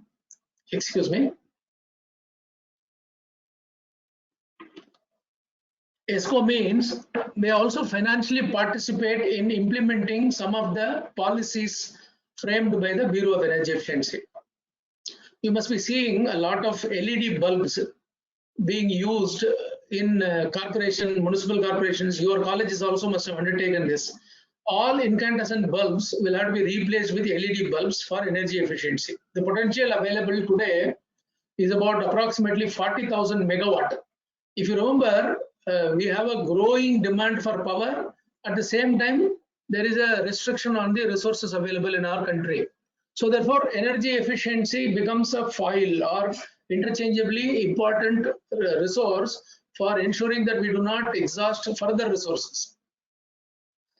excuse me. ESCO means they also financially participate in implementing some of the policies framed by the Bureau of Energy Efficiency. You must be seeing a lot of LED bulbs being used in municipal corporations. Your colleges also must have undertaken this. All incandescent bulbs will have to be replaced with LED bulbs for energy efficiency. The potential available today is about approximately 40,000 megawatt. If you remember, we have a growing demand for power. At the same time, there is a restriction on the resources available in our country. So therefore, energy efficiency becomes a foil or interchangeably important resource for ensuring that we do not exhaust further resources.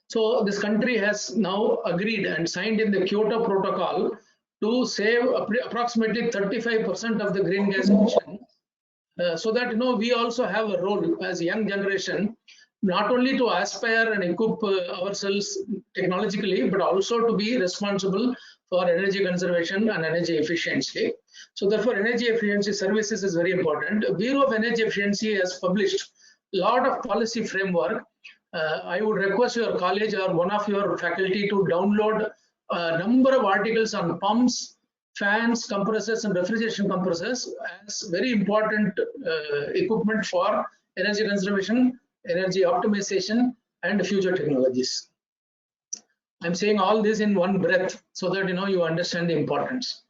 So this country has now agreed and signed in the Kyoto Protocol to save approximately 35% of the green gas emission, so that we also have a role as a young generation, not only to aspire and equip ourselves technologically, but also to be responsible for energy conservation and energy efficiency. So therefore, energy efficiency services is very important. Bureau of Energy Efficiency has published a lot of policy framework. I would request your college or one of your faculty to download a number of articles on pumps, fans, compressors, and refrigeration compressors as very important equipment for energy conservation, energy optimization, and future technologies. I'm saying all this in one breath so that you understand the importance.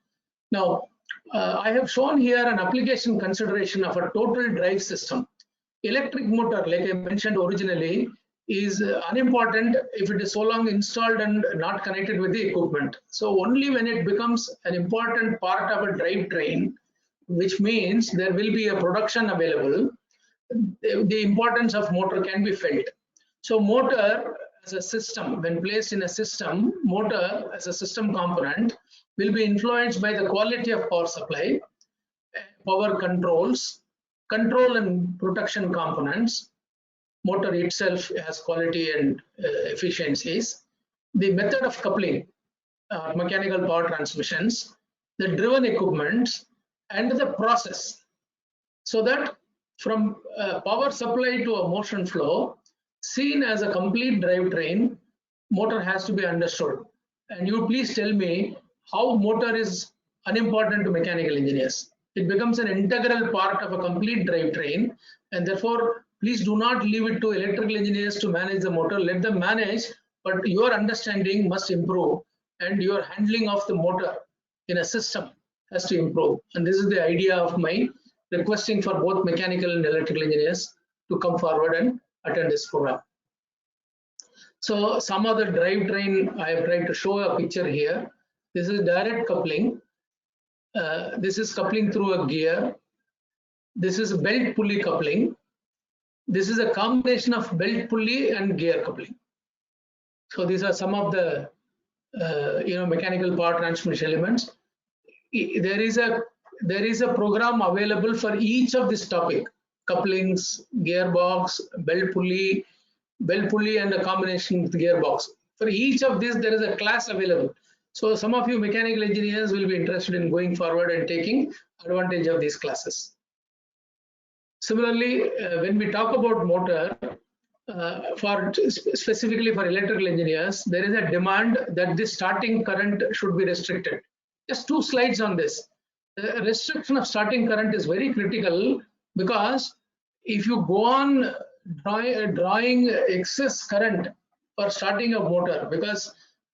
Now, I have shown here an application consideration of a total drive system. Electric motor, like I mentioned originally, is unimportant if it is so long installed and not connected with the equipment. So only when it becomes an important part of a drivetrain, which means there will be a production available, the importance of motor can be felt. So motor as a system, when placed in a system, motor as a system component will be influenced by the quality of power supply, power controls, control and protection components. Motor itself has quality and efficiencies, the method of coupling, mechanical power transmissions, the driven equipments, and the process. So that from power supply to a motion flow, seen as a complete drivetrain, motor has to be understood. And you please tell me how motor is unimportant to mechanical engineers. It becomes an integral part of a complete drivetrain, and therefore please do not leave it to electrical engineers to manage the motor. Let them manage, but your understanding must improve, and your handling of the motor in a system has to improve. And this is the idea of my requesting for both mechanical and electrical engineers to come forward and attend this program. So some of the drivetrain, I have tried to show a picture here. This is direct coupling. This is coupling through a gear. This is belt pulley coupling. This is a combination of belt pulley and gear coupling. So these are some of the mechanical power transmission elements. There is a program available for each of this topic: couplings, gearbox, belt pulley and a combination with gearbox. For each of these, there is a class available. So some of you mechanical engineers will be interested in going forward and taking advantage of these classes. Similarly, when we talk about motor, specifically for electrical engineers, there is a demand that this starting current should be restricted. Just 2 slides on this. The restriction of starting current is very critical, because if you go on drawing excess current for starting a motor, because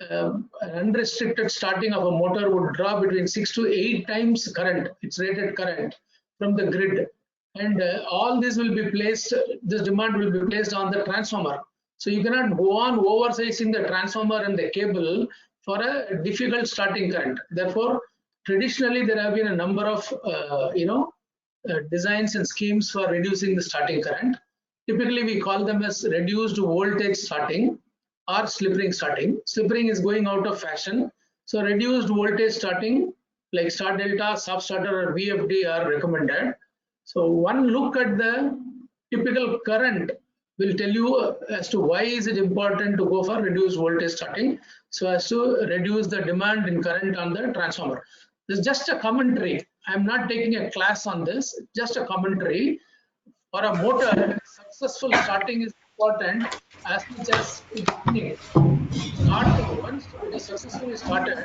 an unrestricted starting of a motor would draw between 6 to 8 times current, its rated current, from the grid. And all this will be placed, this demand will be placed on the transformer. So you cannot go on oversizing the transformer and the cable for a difficult starting current. Therefore, traditionally there have been a number of designs and schemes for reducing the starting current. Typically we call them as reduced voltage starting or slip ring starting. Slip ring is going out of fashion. So reduced voltage starting like star delta, soft starter or VFD are recommended. So one look at the typical current will tell you as to why is it important to go for reduced voltage starting, so as to reduce the demand in current on the transformer. This is just a commentary. I am not taking a class on this, just a commentary. For a motor, successful starting is important as much as beginning. Once it is successfully started,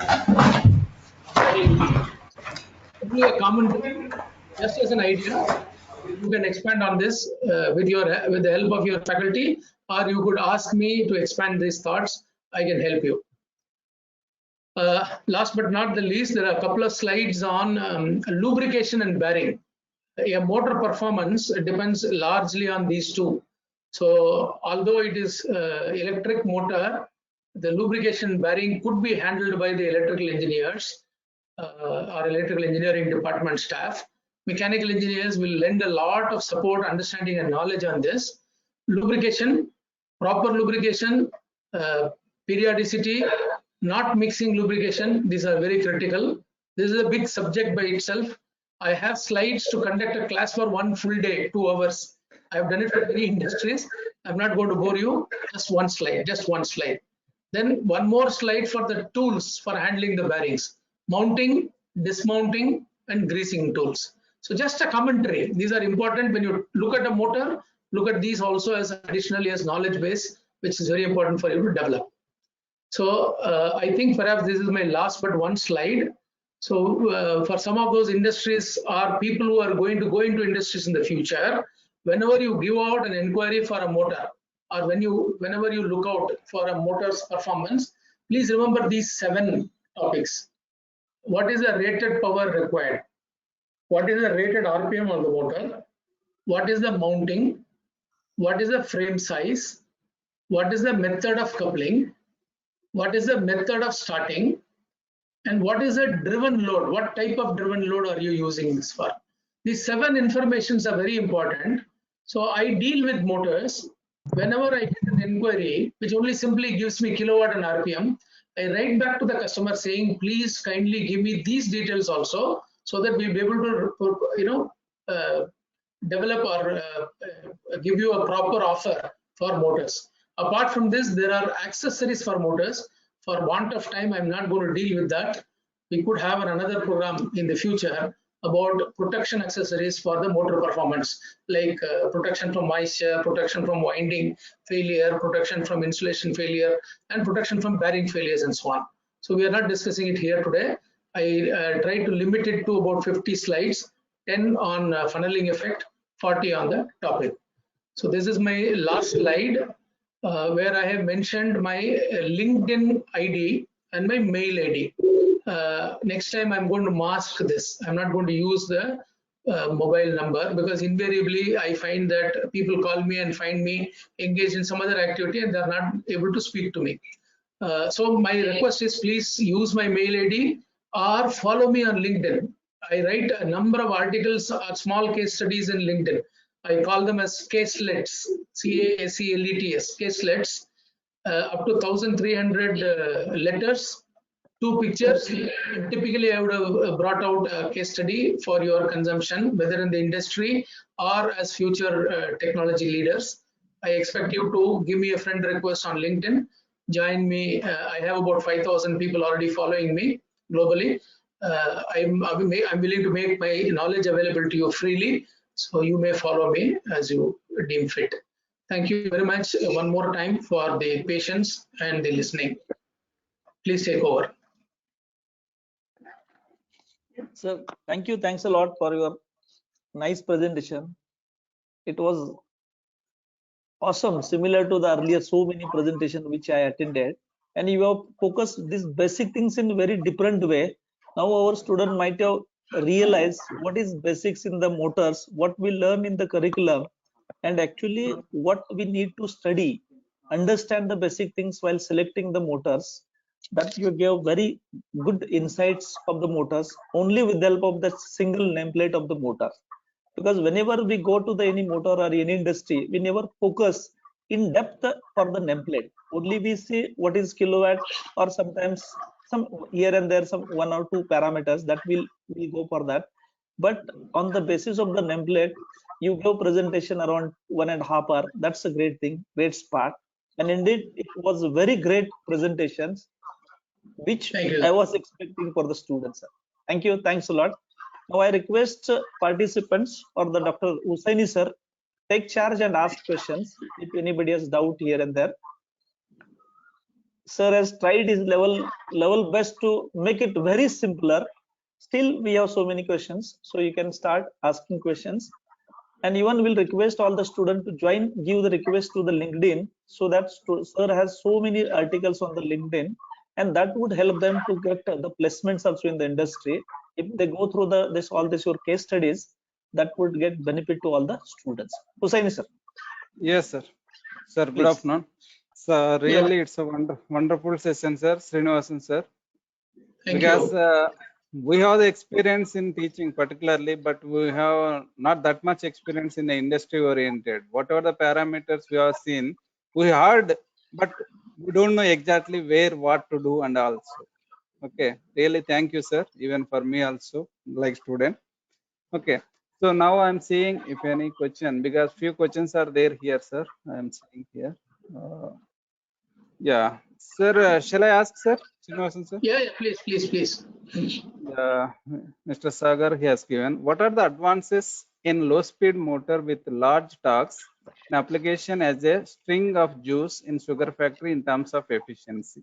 only a commentary, just as an idea. You can expand on this with the help of your faculty, or you could ask me to expand these thoughts. I can help you. Last but not the least, there are a couple of slides on lubrication and bearing. A motor performance depends largely on these two. So although it is electric motor, the lubrication bearing could be handled by the electrical engineers or electrical engineering department staff. Mechanical engineers will lend a lot of support, understanding and knowledge on this. Lubrication, proper lubrication, periodicity, not mixing lubrication, these are very critical. This is a big subject by itself. I have slides to conduct a class for 1 full day, 2 hours. I have done it for many industries. I'm not going to bore you, just one slide. Then one more slide for the tools for handling the bearings: mounting, dismounting and greasing tools. So just a commentary. These are important when you look at a motor. Look at these also as additionally as knowledge base, which is very important for you to develop. So I think perhaps this is my last but one slide. So for some of those industries or people who are going to go into industries in the future, whenever you give out an inquiry for a motor, or whenever you look out for a motor's performance, please remember these 7 topics. What is the rated power required? What is the rated RPM on the motor? What is the mounting? What is the frame size? what is the method of coupling, what is the method of starting, and what is a driven load, what type of driven load are you using this for. These 7 informations are very important. So I deal with motors. Whenever I get an inquiry, which only simply gives me kilowatt and RPM, I write back to the customer saying, please kindly give me these details also, so that we'll be able to, develop or give you a proper offer for motors. Apart from this, there are accessories for motors. For want of time, I'm not going to deal with that. We could have another program in the future about protection accessories for the motor performance, like protection from moisture, protection from winding failure, protection from insulation failure, and protection from bearing failures, and so on. So we are not discussing it here today. I try to limit it to about 50 slides, 10 on funneling effect, 40 on the topic. So this is my last slide, where I have mentioned my LinkedIn ID and my mail ID. Next time I'm going to mask this. I'm not going to use the mobile number, because invariably I find that people call me and find me engaged in some other activity and they're not able to speak to me. So my request is, please use my mail ID or follow me on LinkedIn. I write a number of articles or small case studies in LinkedIn. I call them as caselets, C-A-S-E-L-E-T-S, caselets, up to 1,300 letters, 2 pictures. Typically, I would have brought out a case study for your consumption, whether in the industry or as future technology leaders. I expect you to give me a friend request on LinkedIn. Join me. I have about 5,000 people already following me globally. I'm willing to make my knowledge available to you freely, so you may follow me as you deem fit. Thank you very much one more time for the patience and the listening. Please take over. So thank you. Thanks a lot for your nice presentation. It was awesome, similar to the earlier so many presentations which I attended, and you have focused these basic things in a very different way. Now our student might have realized what is basics in the motors, what we learn in the curriculum, and actually what we need to study, understand the basic things while selecting the motors. That you gave very good insights of the motors only with the help of the single nameplate of the motor. Because whenever we go to the any motor or any industry, we never focus in depth for the nameplate. Only we see what is kilowatt, or sometimes some here and there some 1 or 2 parameters that will go for that. But on the basis of the nameplate, you give presentation around 1.5 hours. That's a great thing, great start. And indeed, it was a very great presentations, which I was expecting for the students. Thank you. Thanks a lot. Now I request participants or the Dr. Hussaini sir, take charge and ask questions if anybody has doubt here and there. Sir has tried his level best to make it very simpler. Still, we have so many questions, so you can start asking questions. And even will request all the students to join, give the request to the LinkedIn, so that sir has so many articles on the LinkedIn, and that would help them to get the placements also in the industry. If they go through all this your case studies, that would get benefit to all the students. Hussaini sir. Yes, sir. Sir, good Please. afternoon. So really, it's a wonderful session, sir. Srinivasan sir. Because we have the experience in teaching particularly, but we have not that much experience in the industry oriented. Whatever the parameters we have seen, we heard, but we don't know exactly where, what to do, and also. Okay, really thank you, sir. Even for me also, like student. Okay, so now I'm seeing if any question, because few questions are there here, sir. I'm seeing here. Yeah, sir. Shall I ask, sir? Srinivasan, sir. Yeah, please. Mr. Sagar, he has given. What are the advances in low-speed motor with large torques in application as a string of juice in sugar factory in terms of efficiency?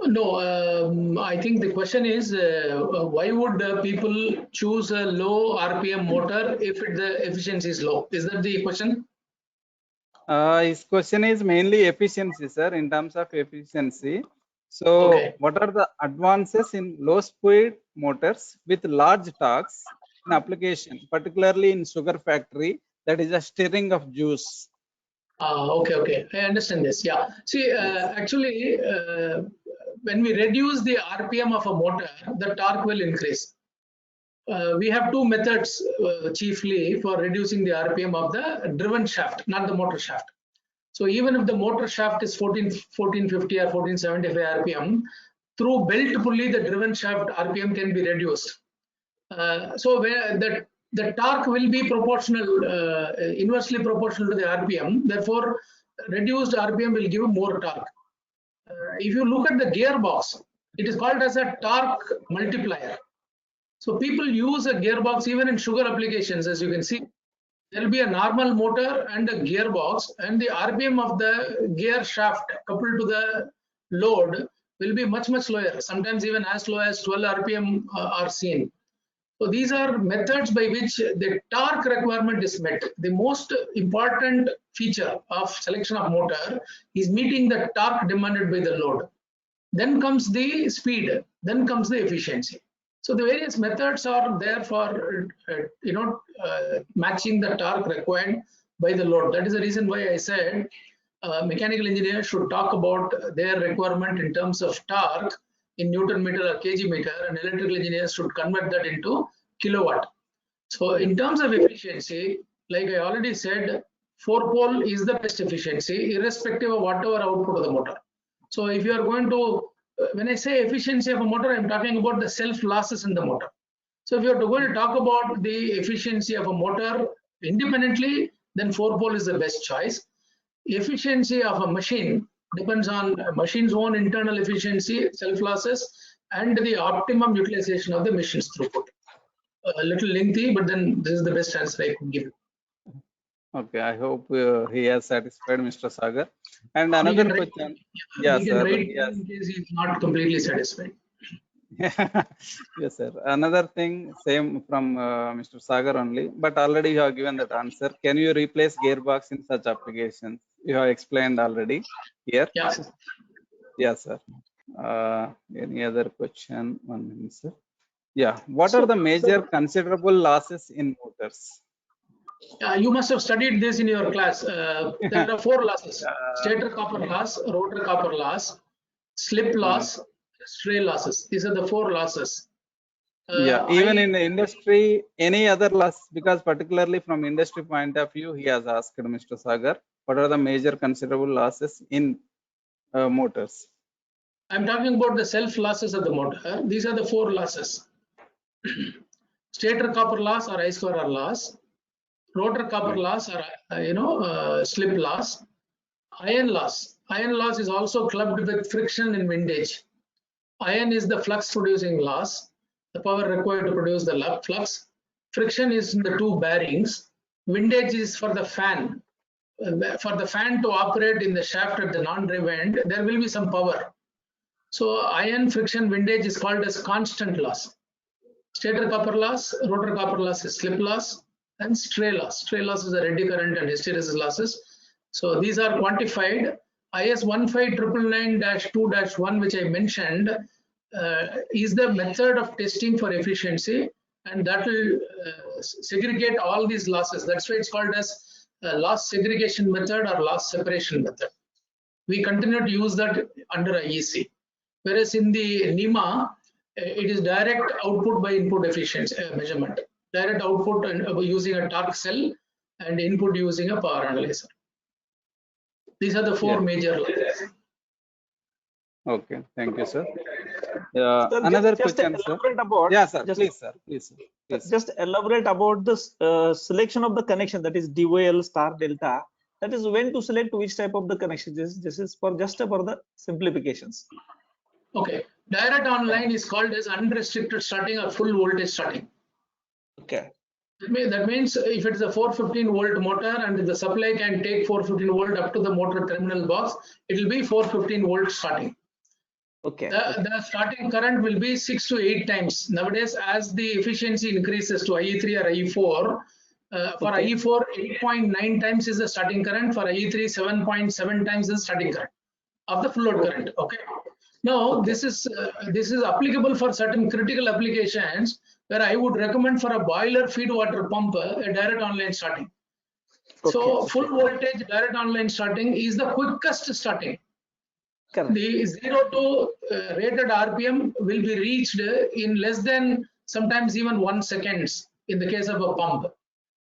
No, I think the question is why would people choose a low RPM motor if the efficiency is low? Is that the question? His question is mainly efficiency, sir, in terms of efficiency. So, what are the advances in low-speed motors with large torques in application, particularly in sugar factory, that is a stirring of juice? Okay. I understand this. Yeah. See, actually, when we reduce the RPM of a motor, the torque will increase. We have two methods chiefly for reducing the RPM of the driven shaft, not the motor shaft. So even if the motor shaft is 1450 or 1475 RPM, through belt pulley, the driven shaft RPM can be reduced. So where the torque will be proportional, inversely proportional to the RPM. Therefore, reduced RPM will give more torque. If you look at the gearbox, it is called as a torque multiplier. So people use a gearbox even in sugar applications, as you can see. There will be a normal motor and a gearbox, and the RPM of the gear shaft coupled to the load will be much lower. Sometimes even as low as 12 RPM are seen. So these are methods by which the torque requirement is met. The most important feature of selection of motor is meeting the torque demanded by the load. Then comes the speed, then comes the efficiency. So the various methods are there for matching the torque required by the load. That is the reason why I said mechanical engineers should talk about their requirement in terms of torque in Newton meter or kg meter, and electrical engineers should convert that into kilowatt. So in terms of efficiency, like I already said, 4-pole is the best efficiency irrespective of whatever output of the motor. So if you are going to, when I say efficiency of a motor, I'm talking about the self losses in the motor. So if you are going to talk about the efficiency of a motor independently, then 4-pole is the best choice. Efficiency of a machine depends on a machine's own internal efficiency, self losses, and the optimum utilization of the machine's throughput. A little lengthy, but then this is the best answer I could give you. Okay, I hope he has satisfied Mr. Sagar. And another question. Yeah, sir. Yes. In case he is not completely satisfied. Yes, sir. Another thing, same from Mr. Sagar only, but already you have given that answer. Can you replace gearbox in such applications? You have explained already here. Yes. Yes, sir. Any other question? 1 minute, sir. Yeah. What are the major considerable losses in motors? You must have studied this in your class. There are 4 losses: stator copper loss, rotor copper loss, slip loss, stray losses. These are the 4 losses. Even in the industry, any other loss? Because particularly from industry point of view, he has asked Mr. Sagar, what are the major considerable losses in motors? I'm talking about the self losses of the motor. These are the 4 losses: stator copper loss or I-square loss, rotor copper loss or slip loss, iron loss. Iron loss is also clubbed with friction and windage. Iron is the flux producing loss, the power required to produce the flux. Friction is in the 2 bearings. Windage is for the fan. For the fan to operate in the shaft at the non-drive end, there will be some power. So iron, friction, windage is called as constant loss. Stator copper loss, rotor copper loss is slip loss, and stray loss. Stray loss is the eddy current and hysteresis losses. So these are quantified. IS 15999-2-1, which I mentioned, is the method of testing for efficiency, and that will segregate all these losses. That's why it's called as loss segregation method or loss separation method. We continue to use that under IEC. Whereas in the NEMA, it is direct output by input efficiency measurement. Direct output using a torque cell and input using a power analyzer. These are the 4 major losses. Okay, thank you, sir. Another question, sir. Yeah, sir. Please, sir. Please. Just elaborate about this selection of the connection, that is DOL star delta. That is when to select which type of the connection. This is for just for the simplifications. Okay, direct online is called as unrestricted starting or full voltage starting. Okay. That means if it is a 415 volt motor and the supply can take 415 volt up to the motor terminal box, it will be 415 volt starting. Okay. The starting current will be 6 to 8 times. Nowadays, as the efficiency increases to IE3 or IE4, for IE4, 8.9 times is the starting current. For IE3, 7.7 times is the starting current of the full load current. Okay. Now, this is applicable for certain critical applications where I would recommend for a boiler feed water pump a direct online starting. So full voltage direct online starting is the quickest starting. Correct. The 0 to rated RPM will be reached in less than sometimes even 1 seconds in the case of a pump.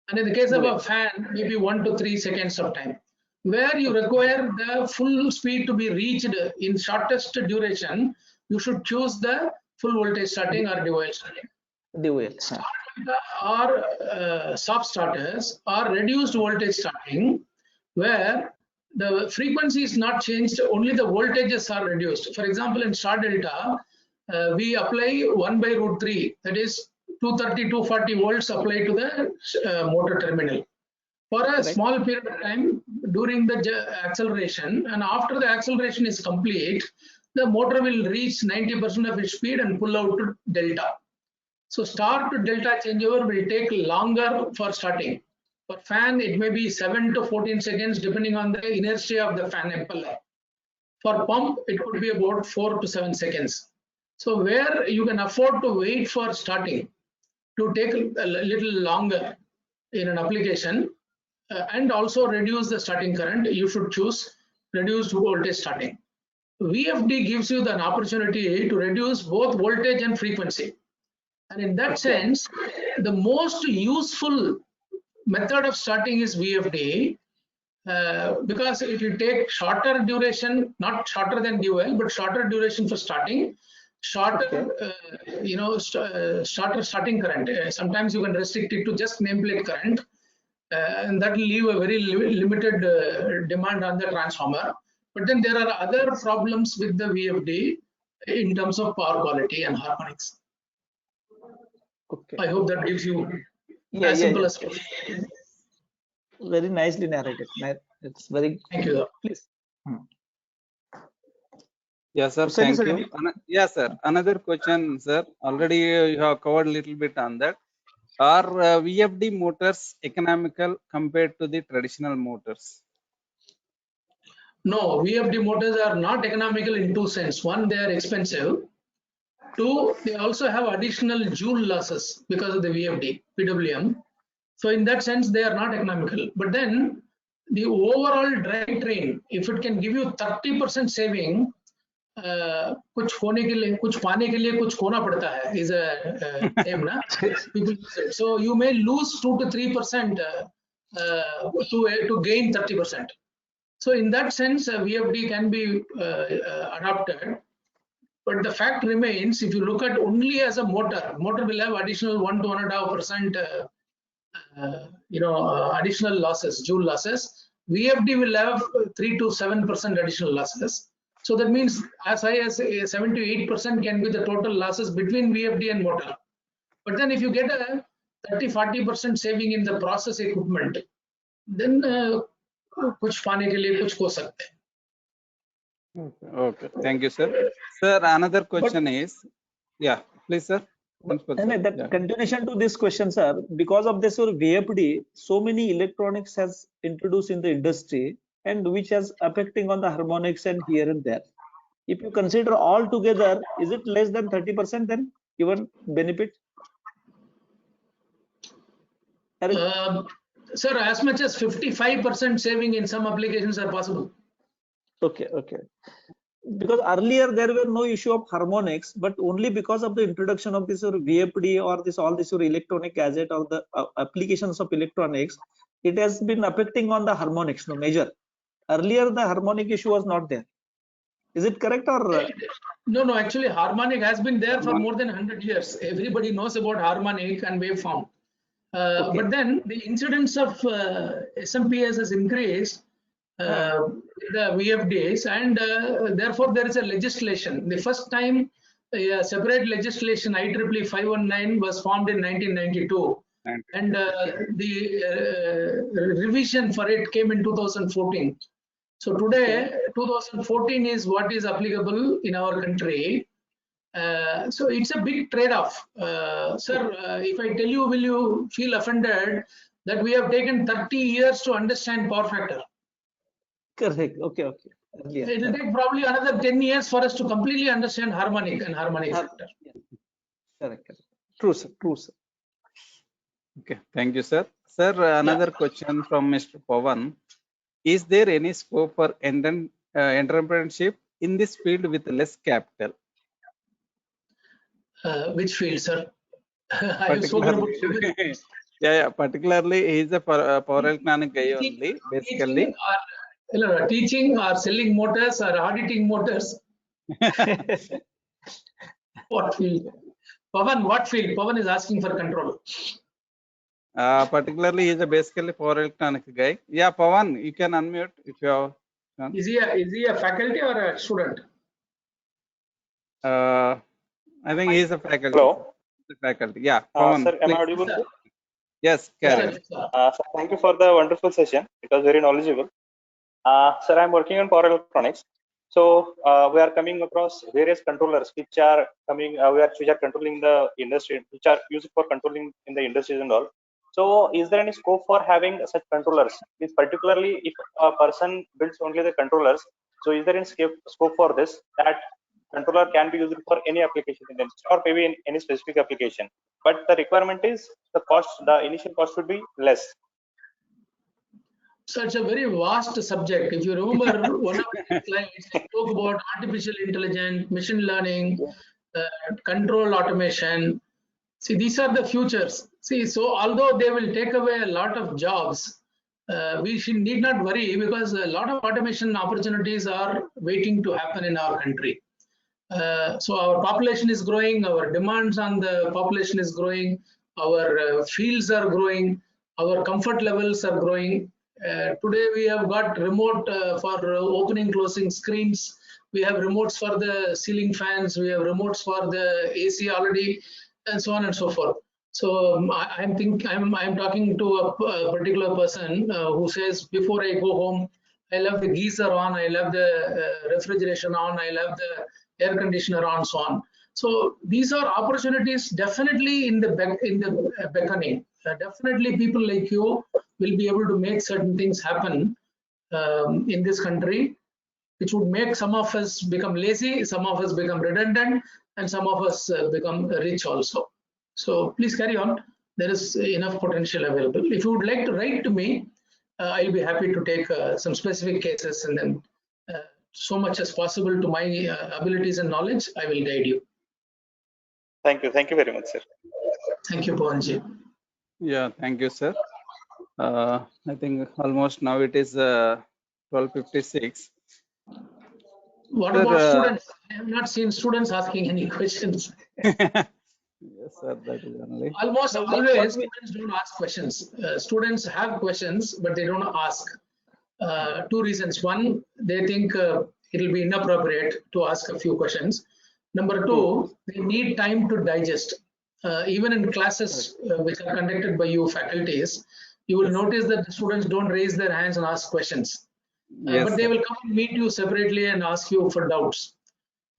And in the case of a fan, maybe 1 to 3 seconds of time. Where you require the full speed to be reached in shortest duration, you should choose the full voltage starting or DOL starting. DOL. Or soft starters or reduced voltage starting, where the frequency is not changed, only the voltages are reduced. For example, in star delta, we apply 1/√3, that is 230, 240 volts applied to the motor terminal for a small period of time during the acceleration, and after the acceleration is complete, the motor will reach 90% of its speed and pull out to delta. So star to delta changeover will take longer for starting. For fan, it may be 7 to 14 seconds depending on the inertia of the fan impeller. For pump, it could be about 4 to 7 seconds. So where you can afford to wait for starting to take a little longer in an application and also reduce the starting current, you should choose reduced voltage starting. VFD gives you an opportunity to reduce both voltage and frequency. And in that sense, the most useful method of starting is VFD because it will take shorter duration, not shorter than DOL, but shorter duration for starting, shorter, shorter starting current. Sometimes you can restrict it to just nameplate current, and that will leave a very limited demand on the transformer. But then there are other problems with the VFD in terms of power quality and harmonics. I hope that gives you as simple as possible. Very nicely narrated. It's very. Thank you. Please. Yes, sir. Thank you. Yes, sir. Another question, sir. Already you have covered a little bit on that. Are VFD motors economical compared to the traditional motors? No, VFD motors are not economical in two senses. One, they are expensive. Two, they also have additional joule losses because of the VFD, PWM. So in that sense, they are not economical. But then the overall drivetrain, if it can give you 30% saving, कुछ होने के लिए कुछ पाने के लिए कुछ खोना पड़ता है is a aim ना. People use it. So you may lose 2 to 3% to gain 30%. So in that sense, VFD can be adopted. But the fact remains, if you look at only as a motor will have additional 1 to 1.5% additional losses, joule losses. VFD will have 3 to 7% additional losses. So that means as high as 7 to 8% can be the total losses between VFD and motor. But then if you get a 30-40% saving in the process equipment, then कुछ पाने के लिए कुछ हो सकते हैं. Okay, thank you, sir. Sir, another question is, yeah, please, sir. Continuation to this question, sir. Because of this VFD, so many electronics has introduced in the industry, and which has affecting on the harmonics and here and there. If you consider all together, is it less than 30% then given benefit? Sir, as much as 55% saving in some applications are possible. Okay. Because earlier there were no issue of harmonics, but only because of the introduction of this VFD or all this electronic gadget or the applications of electronics, it has been affecting on the harmonics, no major. Earlier the harmonic issue was not there. Is it correct or? No, actually harmonic has been there for more than 100 years. Everybody knows about harmonic and waveform. But then the incidence of SMPS has increased the VFDs, and therefore there is a legislation. The first time a separate legislation, IEEE 519, was formed in 1992, and the revision for it came in 2014. So today 2014 is what is applicable in our country. So it's a big trade-off. Sir, if I tell you, will you feel offended that we have taken 30 years to understand power factor? Correct. Okay. It will take probably another 10 years for us to completely understand harmonic and harmonic factor. Correct. True, sir. Okay, thank you, sir. Sir, another question from Mr. Pawan. Is there any scope for entrepreneurship in this field with less capital? Which field, sir? I have spoken about so many fields. Yeah, particularly he is a power electronic guy only, basically. Teaching or selling motors or auditing motors. What field? Pawan, what field? Pawan is asking for control. Particularly he is a basically power electronic guy. Yeah, Pawan, you can unmute if you have. Is he a faculty or a student? I think he is a faculty. Hello. The faculty. Yeah, Pawan. Sir, am I please. audible, sir? Yes, carry on. Sir, thank you for the wonderful session. It was very knowledgeable. Sir, I'm working on power electronics. So we are coming across various controllers which are coming, which are controlling the industry, which are used for controlling in the industries and all. So is there any scope for having such controllers? If particularly if a person builds only the controllers, so is there any scope for this, that controller can be used for any application in the industry or maybe in any specific application? But the requirement is the cost, the initial cost should be less. So it's a very vast subject. If you remember one of the slides, I spoke about artificial intelligence, machine learning, control automation. See, these are the futures. See, so although they will take away a lot of jobs, we need not worry because a lot of automation opportunities are waiting to happen in our country. So our population is growing, our demands on the population is growing, our fields are growing, our comfort levels are growing. Today we have got remote for opening, closing screens. We have remotes for the ceiling fans. We have remotes for the AC already, and so on and so forth. So I'm talking to a particular person who says, before I go home, I love the geyser on, I love the refrigeration on, I love the air conditioner on, so on. So these are opportunities definitely in the beckoning. Definitely people like you will be able to make certain things happen in this country, which would make some of us become lazy, some of us become redundant, and some of us become rich also. So please carry on. There is enough potential available. If you would like to write to me, I'll be happy to take some specific cases, and then so much as possible to my abilities and knowledge, I will guide you. Thank you. Thank you very much, sir. Thank you, Pawanji. Yeah, thank you, sir. I think almost now it is 12:56. What Sir, about students? I have not seen students asking any questions. Yes, sir, that is only. Almost always students don't ask questions. Students have questions, but they don't ask. Two reasons. One, they think it will be inappropriate to ask a few questions. Number two, they need time to digest. Even in classes which are conducted by you faculties, you will notice that the students don't raise their hands and ask questions. Yes, but they sir. will come and meet you separately and ask you for doubts.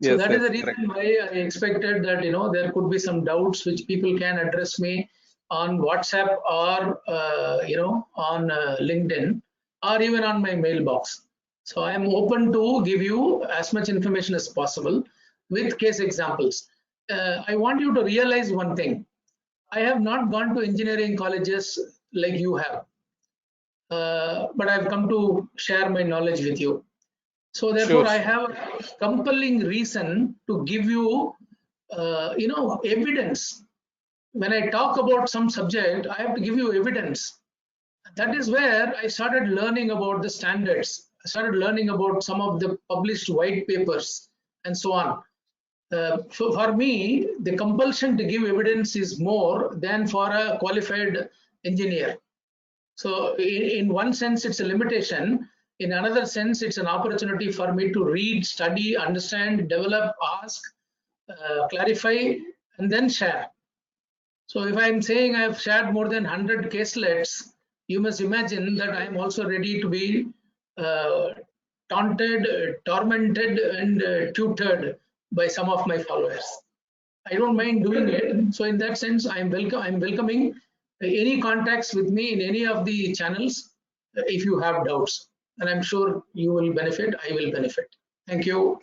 So Yes, that is the yes, reason why I expected that there could be some doubts which people can address me on WhatsApp or on LinkedIn or even on my mailbox. So I am open to give you as much information as possible with case examples. I want you to realize one thing. I have not gone to engineering colleges like you have, but I've come to share my knowledge with you. So therefore, Sure, I have a compelling reason to give you, evidence. When I talk about some subject, I have to give you evidence. That is where I started learning about the standards. I started learning about some of the published white papers and so on. For me, the compulsion to give evidence is more than for a qualified engineer. So in one sense, it's a limitation. In another sense, it's an opportunity for me to read, study, understand, develop, ask, clarify, and then share. So if I'm saying I have shared more than 100 caselets, you must imagine that I'm also ready to be taunted, tormented, and tutored by some of my followers. I don't mind doing it. So in that sense, I'm welcoming any contacts with me in any of the channels if you have doubts. And I'm sure you will benefit, I will benefit. Thank you.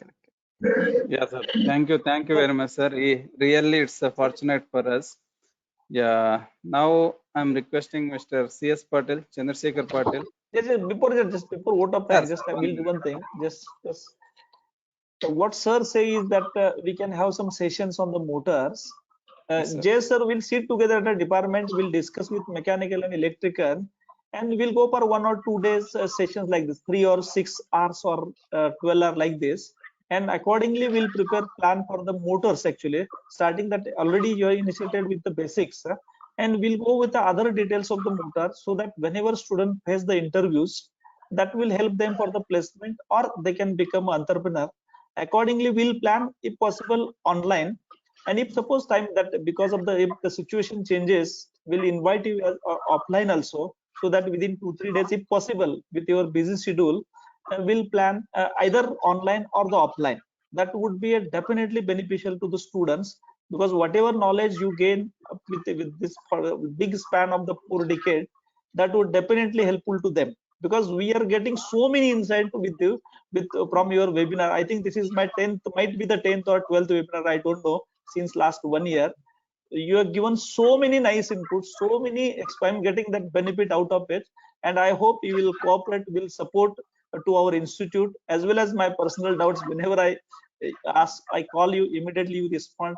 yeah, sir. Thank you very much, sir. Really, it's fortunate for us. Yeah. Now I'm requesting Mr. C.S. Patel, Chandrasekhar Patel. Before vote of thanks, just I will do one thing. Just so what sir say is that we can have some sessions on the motors. Yes, sir. Jay sir will sit together at a department, will discuss with mechanical and electrical, and we'll go for 1 or 2 days sessions like this, 3 or 6 hours or 12 hours like this. And accordingly, we'll prepare plan for the motors actually, starting that already you are initiated with the basics. And we'll go with the other details of the motor so that whenever student face the interviews, that will help them for the placement or they can become an entrepreneur. Accordingly, we'll plan if possible online. And if suppose time that because of if the situation changes, we'll invite you offline also, so that within 2-3 days, if possible, with your busy schedule, we'll plan either online or the offline. That would be definitely beneficial to the students, because whatever knowledge you gain with this big span of the 4 decade, that would definitely helpful to them, because we are getting so many insight from your webinar. I think this is my 10th, might be the 10th or 12th webinar, I don't know, since last 1 year. You have given so many nice inputs, so many, I'm getting that benefit out of it, and I hope you will cooperate, will support to our institute, as well as my personal doubts. Whenever I ask, I call you, immediately you respond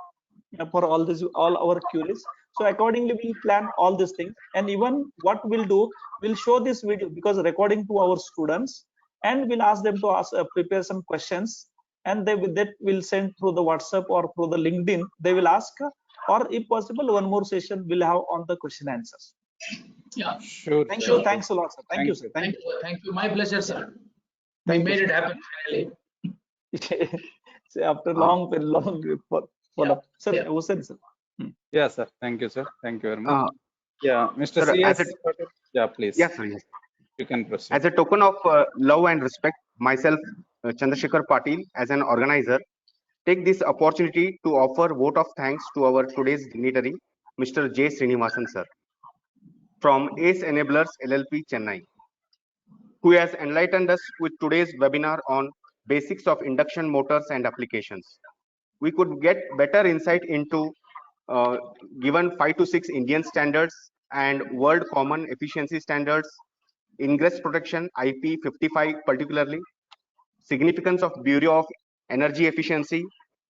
for all this, all our queries. So accordingly, we'll plan all these things, and even what we'll do, we'll show this video because recording to our students, and we'll ask them to prepare some questions, and that will send through the WhatsApp or through the LinkedIn. They will ask, or if possible, one more session we'll have on the question answers. Yeah. Sure. Thank sure. you. Thanks a lot, sir. Thank you, sir. Thank you. Thank you. My pleasure, sir. We Thank you, made sir. it happen finally. After long follow-up. Sir, Yeah. Hussain, sir. Yeah, sir. Thank you, sir. Thank you very much. Yeah, Mr. Sir, C.S. as Patel. Yeah, please. yes, sir, yes. You can proceed. As a token of love and respect, myself, Chandrasekhar Patil, as an organizer, take this opportunity to offer vote of thanks to our today's dignitary, Mr. J. Srinivasan, sir, from ACE Enablers LLP, Chennai, who has enlightened us with today's webinar on basics of induction motors and applications. We could get better insight into given 5 to 6 Indian standards and world common efficiency standards, ingress protection IP 55 particularly, significance of Bureau of Energy Efficiency,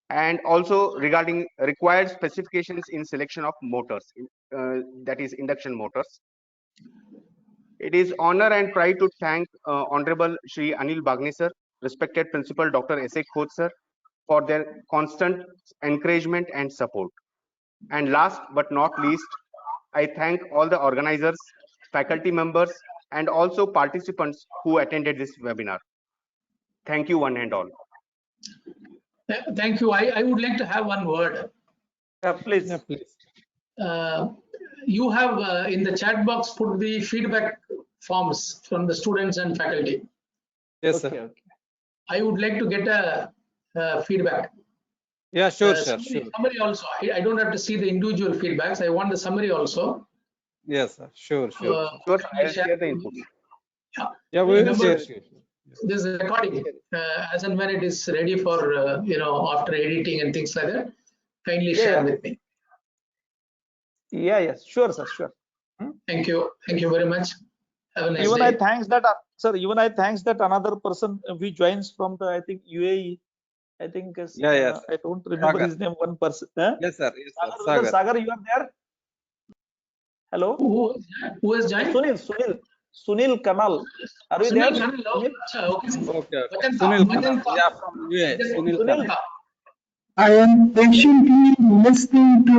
and also regarding required specifications in selection of motors, that is induction motors. It is honor and pride to thank Honorable Shri Anil Bagne sir, respected Principal Dr. S.A. Khote sir, for their constant encouragement and support. And last but not least, I thank all the organizers, faculty members, and also participants who attended this webinar. Thank you one and all. Thank you. I would like to have one word. Please. Yeah, please. You have in the chat box put the feedback forms from the students and faculty. Yes, Okay, sir. okay. I would like to get a feedback. Yeah, sure, sir. Sure. Summary also. I don't have to see the individual feedbacks. I want the summary also. Yes, sir. Sure, sure. Sure, I'll share the inputs. Yeah, we will Remember, share. this is recording as and when it is ready for after editing and things like that. Kindly share with me. Yeah, yes, sure, sir, sure. Thank you very much. Have a nice Even day. I thanks that sir. Even I thanks that another person who joins from the UAE. I think Yeah, yes. I don't remember Sagar. his name. One person. Huh? Yes, sir. Yes, sir. Sagar, Sagar. Sagar, you are there? Hello. Who has joined? Sunil Kanal. Are you Sunil there? Kanal. Okay. Okay. Majanta, Sunil Majanta. Kanal. Yeah, from UA. Sunil Sunil. Kanal. I am patiently listening to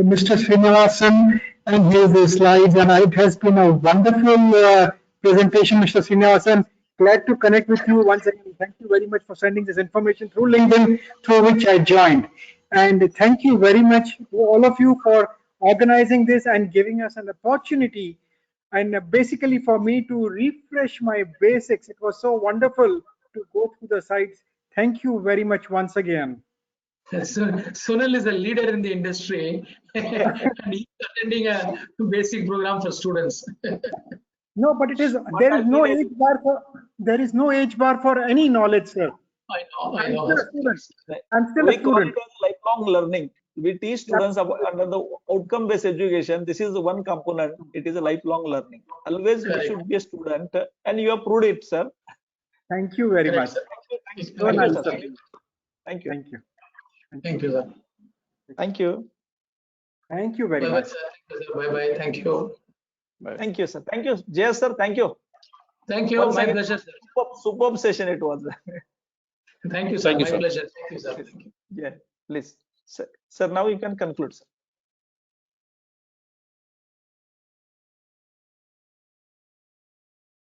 Mr. Srinivasan and his slides, and it has been a wonderful presentation, Mr. Srinivasan. Glad to connect with you once again. Thank you very much for sending this information through LinkedIn, through which I joined. And thank you very much to all of you for organizing this and giving us an opportunity, and basically for me to refresh my basics. It was so wonderful to go through the sites. Thank you very much once again. Sunil is a leader in the industry and he's attending a basic program for students. No, but it is there is no age bar for any knowledge, sir. I know. I'm still a student. We call it as lifelong learning. We teach students about under the outcome-based education. This is one component. It is a lifelong learning. Always we Correct. should be a student, and you have proved it, sir. Thank you very much. Correct, sir. Thank So you, nice, sir. sir. Thank you. Thank you. Thank you, sir. Thank you. Thank you very Bye-bye, much. sir. Bye-bye. Thank you. Thank you, sir. Thank you, JS sir. Thank you. Thank you. Once My again, pleasure, sir. superb session it was. Thank you, sir. Thank you, My sir. pleasure. Thank you, sir. Yeah, please, sir. Sir, now you can conclude, sir.